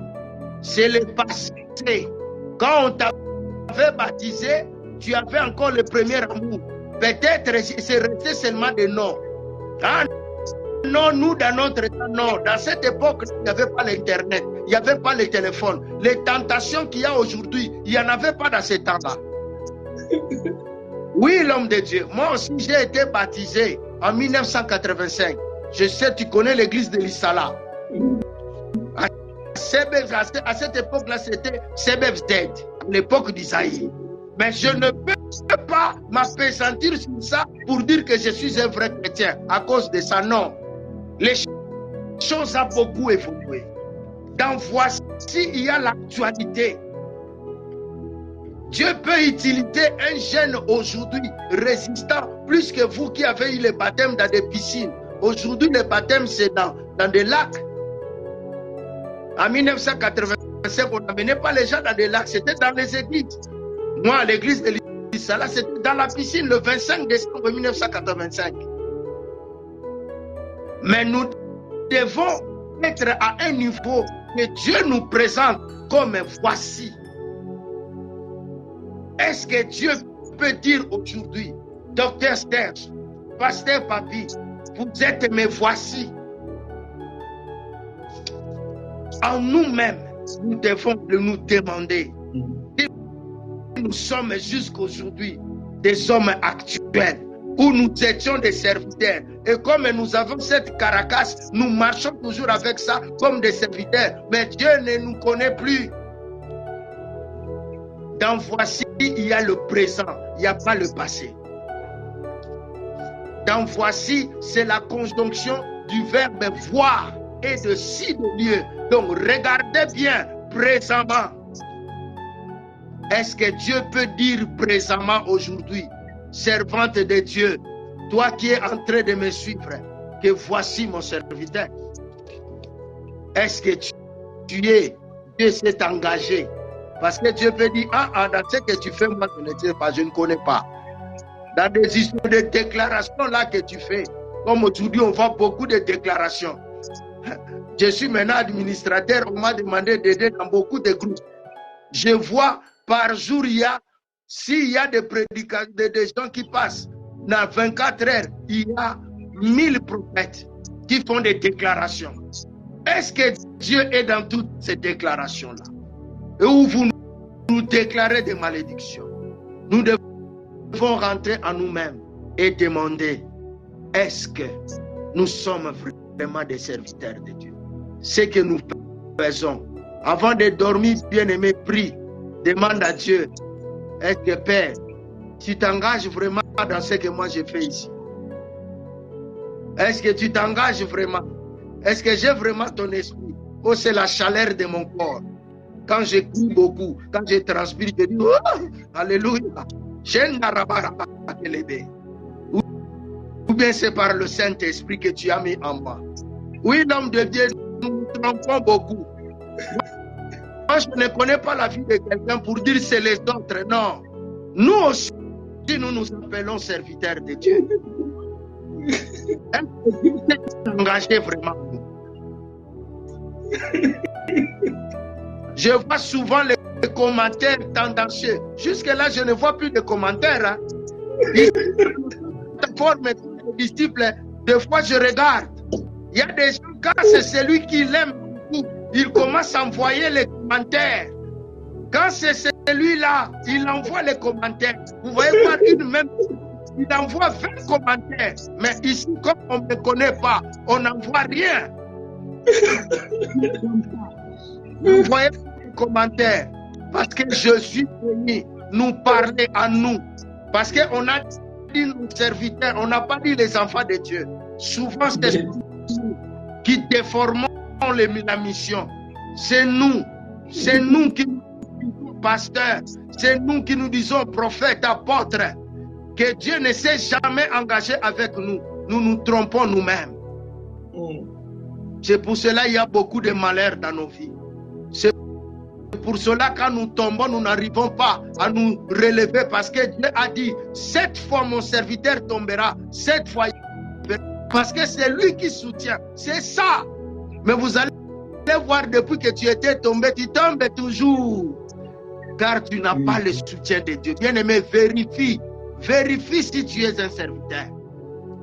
c'est le passé. Quand on t'avait baptisé, tu avais encore le premier amour. Peut-être c'est resté seulement des noms. Ah, non, nous dans notre temps, non. Dans cette époque, il n'y avait pas l'Internet, il n'y avait pas le téléphone. Les tentations qu'il y a aujourd'hui, il n'y en avait pas dans ce temps-là. Oui, l'homme de Dieu. Moi aussi, j'ai été baptisé en 1985. Je sais, tu connais l'église de l'Issala. À cette époque-là, c'était Sebeb's Dead, à l'époque d'Isaïe. Mais je ne peux pas m'appesantir sur ça pour dire que je suis un vrai chrétien. À cause de ça, non. Les choses ont beaucoup évolué. Dans voici, il y a l'actualité. Dieu peut utiliser un jeune aujourd'hui résistant plus que vous qui avez eu le baptême dans des piscines. Aujourd'hui, le baptême, c'est dans des lacs. En 1985, on n'amenait pas les gens dans des lacs, c'était dans les églises. Moi, à l'église de l'Isala, c'était dans la piscine le 25 décembre 1985. Mais nous devons être à un niveau que Dieu nous présente comme voici. Est-ce que Dieu peut dire aujourd'hui, Docteur Serge, Pasteur Papi, vous êtes mes voici? En nous-mêmes, nous devons nous demander si nous sommes jusqu'aujourd'hui des hommes actuels où nous étions des serviteurs. Et comme nous avons cette caracasse, nous marchons toujours avec ça comme des serviteurs. Mais Dieu ne nous connaît plus. Dans voici, il y a le présent, il n'y a pas le passé. Dans voici, c'est la conjonction du verbe voir et de ci de lieu. Donc, regardez bien présentement. Est-ce que Dieu peut dire présentement aujourd'hui, servante de Dieu, toi qui es en train de me suivre, que voici mon serviteur? Est-ce que Dieu s'est engagé? Parce que Dieu peut dire, dans ce que tu fais, moi je ne sais pas, je ne connais pas. Dans des histoires de déclarations là que tu fais, comme aujourd'hui on voit beaucoup de déclarations. Je suis maintenant administrateur, on m'a demandé d'aider dans beaucoup de groupes. Je vois par jour, s'il y a des prédicateurs, des gens qui passent, dans 24 heures, il y a 1000 prophètes qui font des déclarations. Est-ce que Dieu est dans toutes ces déclarations-là? Et où vous nous déclarez des malédictions? Nous devons rentrer en nous-mêmes et demander, est-ce que nous sommes vraiment des serviteurs de Dieu? Ce que nous faisons, avant de dormir, bien-aimé, prie, demande à Dieu, est-ce que Père, tu t'engages vraiment dans ce que moi je fais ici? Est-ce que tu t'engages vraiment? Est-ce que j'ai vraiment ton esprit? Oh, c'est la chaleur de mon corps. Quand je crie beaucoup, quand je transpire, je dis, oh, alléluia. Ou bien c'est par le Saint-Esprit que tu as mis en moi. Oui, l'homme de Dieu, nous nous trompons beaucoup. Moi, je ne connais pas la vie de quelqu'un pour dire c'est les autres. Non. Nous aussi, nous nous appelons serviteurs de Dieu. Est-ce que Dieu s'est engagé vraiment? Je vois souvent les commentaires tendancieux. Jusque-là, je ne vois plus de commentaires. Hein. Mes disciples, des fois, je regarde. Il y a des gens, quand c'est celui qui l'aime beaucoup, il commence à envoyer les commentaires. Quand c'est celui-là, il envoie les commentaires. Vous voyez pas une même, il envoie 20 commentaires. Mais ici, comme on ne me connaît pas, on n'envoie rien. Vous voyez les commentaires. Parce que je suis venu nous parler à nous. Parce qu'on a dit nos serviteurs, on n'a pas dit les enfants de Dieu. Souvent, c'est nous qui déformons la mission. C'est nous qui nous disons pasteurs, c'est nous qui nous disons prophètes, apôtres, que Dieu ne s'est jamais engagé avec nous. Nous nous trompons nous-mêmes. C'est pour cela qu'il y a beaucoup de malheurs dans nos vies. C'est pour cela quand nous tombons, nous n'arrivons pas à nous relever parce que Dieu a dit, 7 fois mon serviteur tombera, 7 fois parce que c'est lui qui soutient. C'est ça. Mais vous allez voir depuis que tu étais tombé, tu tombes toujours. Car tu n'as pas le soutien de Dieu. Bien-aimé, vérifie. Vérifie si tu es un serviteur.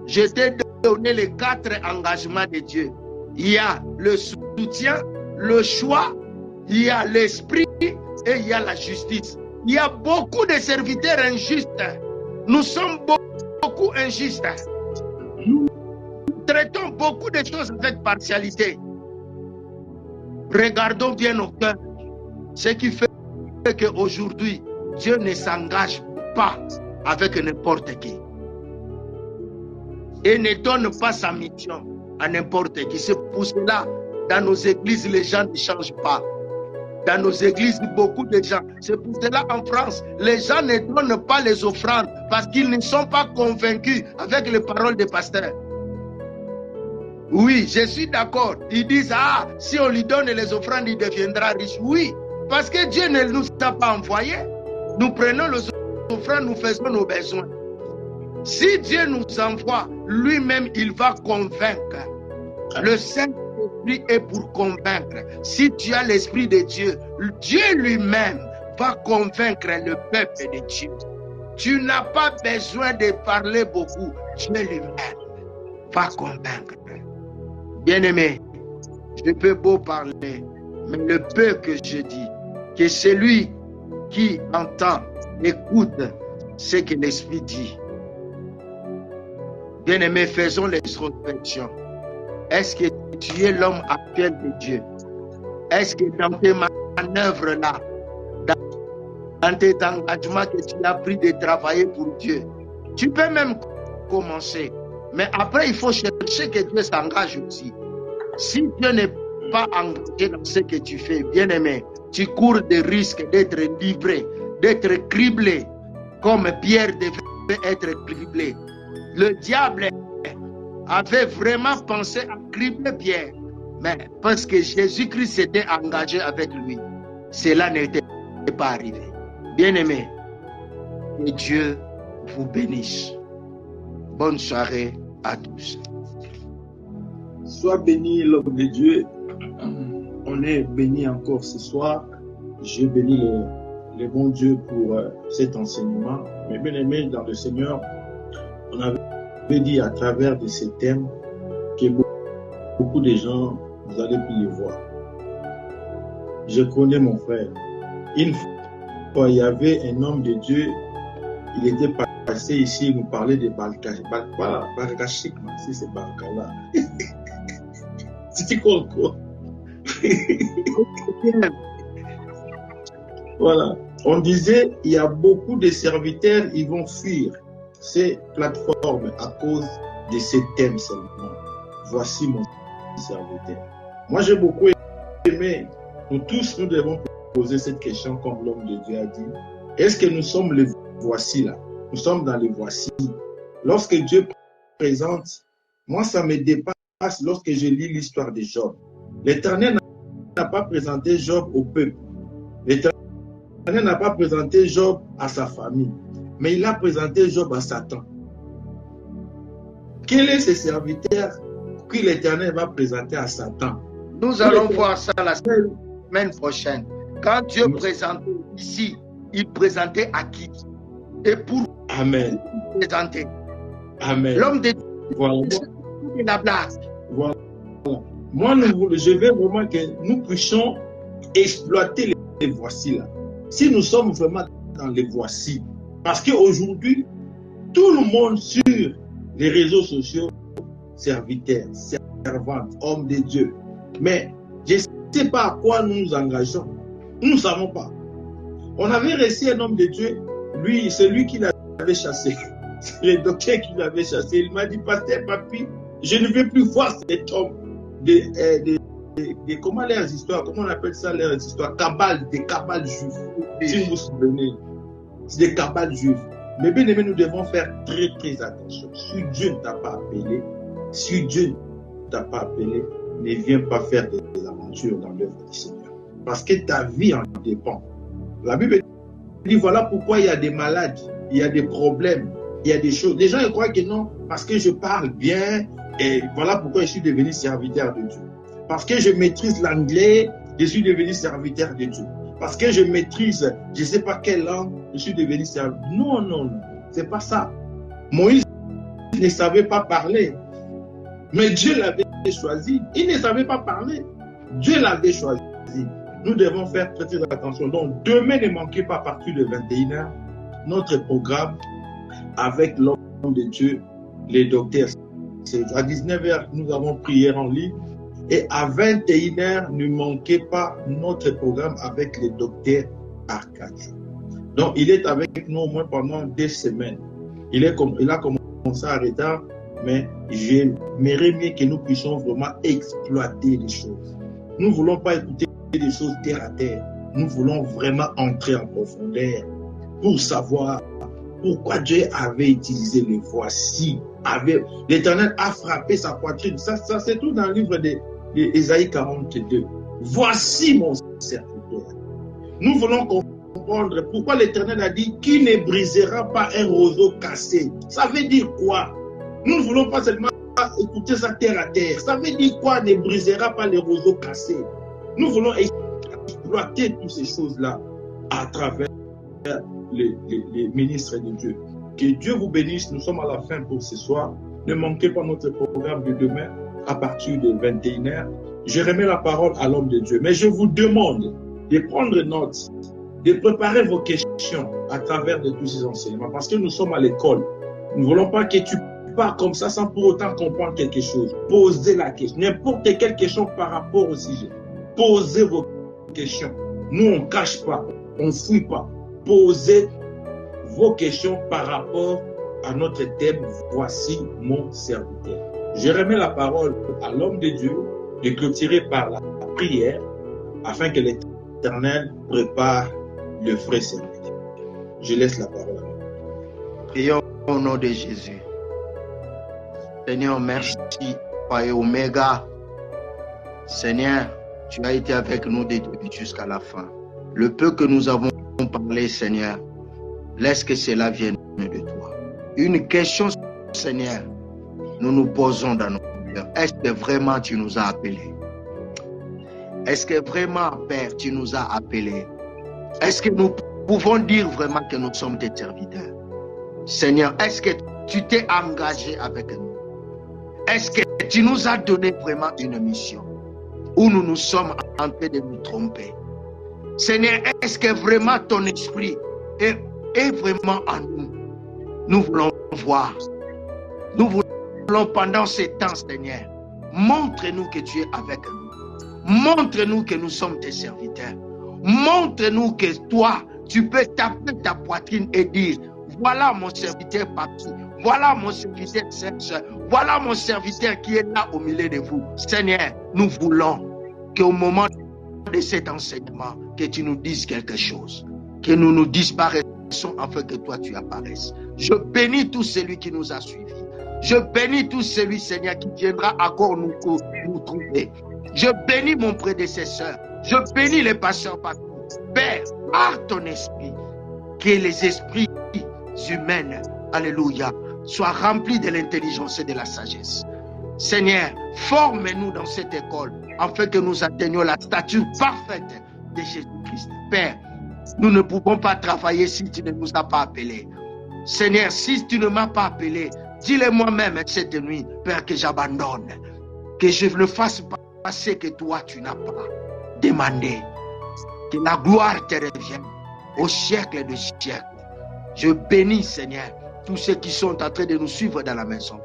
Je t'ai donné les 4 engagements de Dieu. Il y a le soutien, le choix, il y a l'esprit et il y a la justice. Il y a beaucoup de serviteurs injustes. Nous sommes beaucoup injustes. Nous traitons beaucoup de choses avec partialité. Regardons bien nos cœurs. Ce qui fait qu'aujourd'hui, Dieu ne s'engage pas avec n'importe qui. Et ne donne pas sa mission à n'importe qui. C'est pour cela, dans nos églises, les gens ne changent pas. Dans nos églises, beaucoup de gens. C'est pour cela en France, les gens ne donnent pas les offrandes parce qu'ils ne sont pas convaincus avec les paroles des pasteurs. Oui, je suis d'accord. Ils disent, ah, si on lui donne les offrandes, il deviendra riche. Oui, parce que Dieu ne nous a pas envoyés. Nous prenons les offrandes, nous faisons nos besoins. Si Dieu nous envoie, lui-même, il va convaincre. Le Saint-Esprit est pour convaincre. Si tu as l'Esprit de Dieu, Dieu lui-même va convaincre le peuple de Dieu. Tu n'as pas besoin de parler beaucoup. Dieu lui-même va convaincre. Bien-aimé, je peux beau parler, mais le peu que je dis, que celui qui entend, écoute ce que l'Esprit dit. Bien-aimé, faisons l'introspection. Est-ce que tu es l'homme actuel de Dieu? Est-ce que dans tes manœuvres-là, dans tes engagements que tu as pris de travailler pour Dieu, tu peux même commencer. Mais après, il faut chercher que Dieu s'engage aussi. Si Dieu n'est pas engagé dans ce que tu fais, bien-aimé, tu cours des risques d'être livré, d'être criblé, comme Pierre devait être criblé. Le diable avait vraiment pensé à cribler Pierre, mais parce que Jésus-Christ s'était engagé avec lui, cela n'était pas arrivé. Bien-aimé, que Dieu vous bénisse. Bonne soirée à tous. Sois béni, l'homme de Dieu. On est béni encore ce soir. Je bénis le bon Dieu pour cet enseignement. Mais bien aimé dans le Seigneur, on avait dit à travers de ces thèmes que beaucoup de gens, vous allez plus les voir. Je connais mon frère. Une fois, il y avait un homme de Dieu, il était passé ici, il nous parlait de Balkachik, si c'est Balkala. C'est quoi encore? Voilà. On disait, il y a beaucoup de serviteurs, ils vont fuir ces plateformes à cause de ces thèmes seulement. Voici mon serviteur. Moi, j'ai beaucoup aimé. Nous tous, nous devons poser cette question comme l'homme de Dieu a dit. Est-ce que nous sommes les voici là? Nous sommes dans les voici. Lorsque Dieu présente, moi, ça me dépasse lorsque je lis l'histoire de Job. L'Éternel n'a pas présenté Job au peuple. L'Éternel n'a pas présenté Job à sa famille. Mais il a présenté Job à Satan. Quel est ce serviteur que l'Éternel va présenter à Satan? Nous allons voir ça la semaine prochaine. Quand Dieu présentait ici, il présentait à qui? Et pour Amen. Présenter. Amen. L'homme de voilà. La place. Voilà. Moi, je veux vraiment que nous puissions exploiter les voici là. Si nous sommes vraiment dans les voici, parce qu'aujourd'hui, tout le monde sur les réseaux sociaux, serviteurs, servantes, hommes de Dieu. Mais je ne sais pas à quoi nous nous engageons. Nous ne savons pas. On avait reçu un homme de Dieu, lui, c'est lui qui l'avait chassé. C'est le docteur qui l'avait chassé. Il m'a dit, pasteur Papi, je ne veux plus voir cet homme comment leurs histoires, comment on appelle ça leurs histoires, des cabales juives. Si vous vous souvenez, c'est des cabales juives. Mais bien aimé, nous devons faire très très attention. Si Dieu ne t'a pas appelé, ne viens pas faire des aventures dans l'œuvre du Seigneur. Parce que ta vie en dépend. La Bible dit, voilà pourquoi il y a des maladies, il y a des problèmes, il y a des choses. Les gens ils croient que non, parce que je parle bien, et voilà pourquoi je suis devenu serviteur de Dieu. Parce que je maîtrise l'anglais, je suis devenu serviteur de Dieu. Parce que je maîtrise, je ne sais pas quelle langue, je suis devenu serviteur. Non, non, non, c'est pas ça. Moïse ne savait pas parler, mais Dieu l'avait choisi. Il ne savait pas parler, Dieu l'avait choisi. Nous devons faire très, très attention. Donc, demain, ne manquez pas à partir de 21h notre programme avec l'homme de Dieu, les docteurs. À 19h, nous avons prière en ligne. Et à 21h, ne manquez pas notre programme avec le docteur Arcadieux. Donc, il est avec nous au moins pendant 2 semaines. Il a commencé à retard, mais j'aimerais mieux que nous puissions vraiment exploiter les choses. Nous ne voulons pas écouter des choses terre à terre. Nous voulons vraiment entrer en profondeur pour savoir pourquoi Dieu avait utilisé les voici. L'Éternel a frappé sa poitrine. Ça c'est tout dans le livre d'Ésaïe 42. Voici mon serviteur. Nous voulons comprendre pourquoi l'Éternel a dit qui ne brisera pas un roseau cassé. Ça veut dire quoi? Nous ne voulons pas seulement écouter ça terre à terre. Ça veut dire quoi ne brisera pas les roseaux cassés? Nous voulons exploiter toutes ces choses-là à travers les ministres de Dieu. Que Dieu vous bénisse. Nous sommes à la fin pour ce soir. Ne manquez pas notre programme de demain à partir de 21h. Je remets la parole à l'homme de Dieu. Mais je vous demande de prendre note, de préparer vos questions à travers de tous ces enseignements. Parce que nous sommes à l'école. Nous ne voulons pas que tu pars comme ça sans pour autant comprendre quelque chose. Posez la question. N'importe quelle question par rapport au sujet. Posez vos questions. Nous, on ne cache pas. On ne fouille pas. Posez vos questions par rapport à notre thème. Voici mon serviteur. Je remets la parole à l'homme de Dieu de clôturer par la prière afin que l'Éternel prépare le vrai serviteur. Je laisse la parole à lui. Prions au nom de Jésus. Seigneur, merci, Alpha et Oméga. Seigneur, tu as été avec nous des débuts jusqu'à la fin. Le peu que nous avons parlé, Seigneur, laisse que cela vienne de toi. Une question, Seigneur, nous nous posons dans nos cœurs. Est-ce que vraiment tu nous as appelés? Est-ce que vraiment, Père, tu nous as appelés? Est-ce que nous pouvons dire vraiment que nous sommes tes serviteurs? Seigneur, est-ce que tu t'es engagé avec nous? Est-ce que tu nous as donné vraiment une mission? Ou nous sommes en train de nous tromper? Seigneur, est-ce que vraiment ton esprit est vraiment en nous? Nous voulons voir. Nous voulons pendant ces temps, Seigneur, montre-nous que tu es avec nous. Montre-nous que nous sommes tes serviteurs. Montre-nous que toi, tu peux taper ta poitrine et dire, voilà mon serviteur papi, voilà mon serviteur Serge, voilà mon serviteur qui est là au milieu de vous. Seigneur, nous voulons qu'au moment de cet enseignement, que tu nous dises quelque chose, que nous nous disparaissons afin que toi tu apparaisses. Je bénis tout celui qui nous a suivis. Je bénis tout celui, Seigneur, qui viendra encore nous trouver. Je bénis mon prédécesseur. Je bénis les pasteurs partout. Père, par ton esprit, que les esprits humains, alléluia, soient remplis de l'intelligence et de la sagesse. Seigneur, forme-nous dans cette école afin que nous atteignions la stature parfaite de Jésus-Christ. Père, nous ne pouvons pas travailler si tu ne nous as pas appelés. Seigneur, si tu ne m'as pas appelé, dis-le moi-même cette nuit, Père, que j'abandonne, que je ne fasse pas ce que toi tu n'as pas demandé. Que la gloire te revienne au siècle de siècle. Je bénis, Seigneur, tous ceux qui sont en train de nous suivre dans la maison.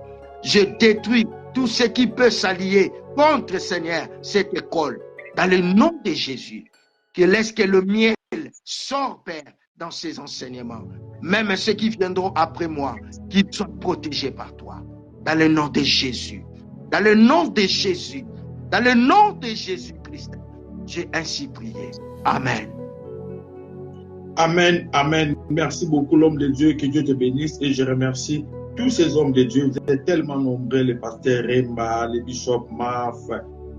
Je détruis tout ce qui peut s'allier contre, Seigneur, cette école. Dans le nom de Jésus, que laisse que le miel sorte, Père, dans ces enseignements. Même ceux qui viendront après moi, qu'ils soient protégés par toi. Dans le nom de Jésus. Dans le nom de Jésus. Dans le nom de Jésus-Christ. J'ai ainsi prié. Amen. Amen, amen. Merci beaucoup l'homme de Dieu, que Dieu te bénisse et je remercie tous ces hommes de Dieu. Vous êtes tellement nombreux, le pasteur Remba, le bishop Maf,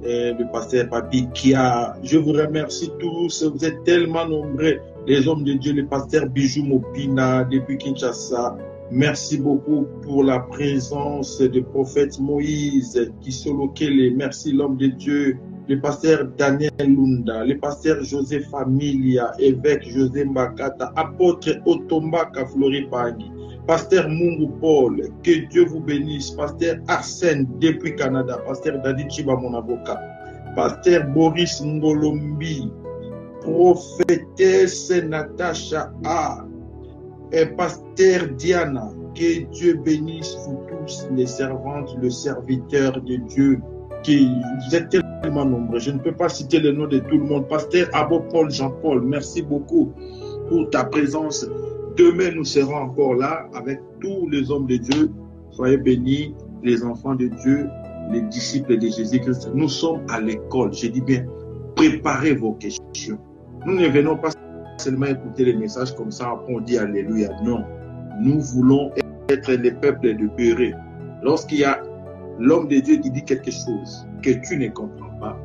le pasteur Papi Kia. Je vous remercie tous, vous êtes tellement nombreux, les hommes de Dieu, le pasteur Bijou Mopina depuis Kinshasa. Merci beaucoup pour la présence du prophète Moïse qui Solokele. Merci l'homme de Dieu, le pasteur Daniel Lunda, le pasteur José Familia, évêque José Mbakata, apôtre Otombaka Floripangi, pasteur Mungu Paul, que Dieu vous bénisse, pasteur Arsène depuis Canada, pasteur Dadi Chiba, mon avocat, pasteur Boris Ngolombi, prophétesse Natacha A, et pasteur Diana, que Dieu bénisse vous tous, les servantes, le serviteur de Dieu, qui vous êtes tellement nombreux. Je ne peux pas citer le nom de tout le monde. Pasteur Abo Paul Jean-Paul, merci beaucoup pour ta présence. Demain, nous serons encore là avec tous les hommes de Dieu. Soyez bénis, les enfants de Dieu, les disciples de Jésus-Christ. Nous sommes à l'école. Je dis bien, préparez vos questions. Nous ne venons pas seulement écouter les messages comme ça, après on dit Alléluia. Non, nous voulons être les peuples de Béret. Lorsqu'il y a l'homme de Dieu qui dit quelque chose que tu ne comprends pas,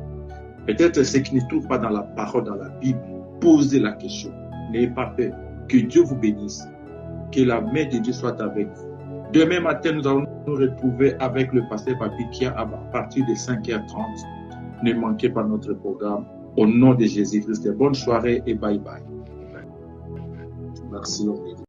peut-être ce qui ne trouve pas dans la parole, dans la Bible, posez la question. N'ayez pas peur. Que Dieu vous bénisse. Que la main de Dieu soit avec vous. Demain matin, nous allons nous retrouver avec le pasteur Papi Kia à partir de 5h30. Ne manquez pas notre programme. Au nom de Jésus-Christ, bonne soirée et bye bye. Merci.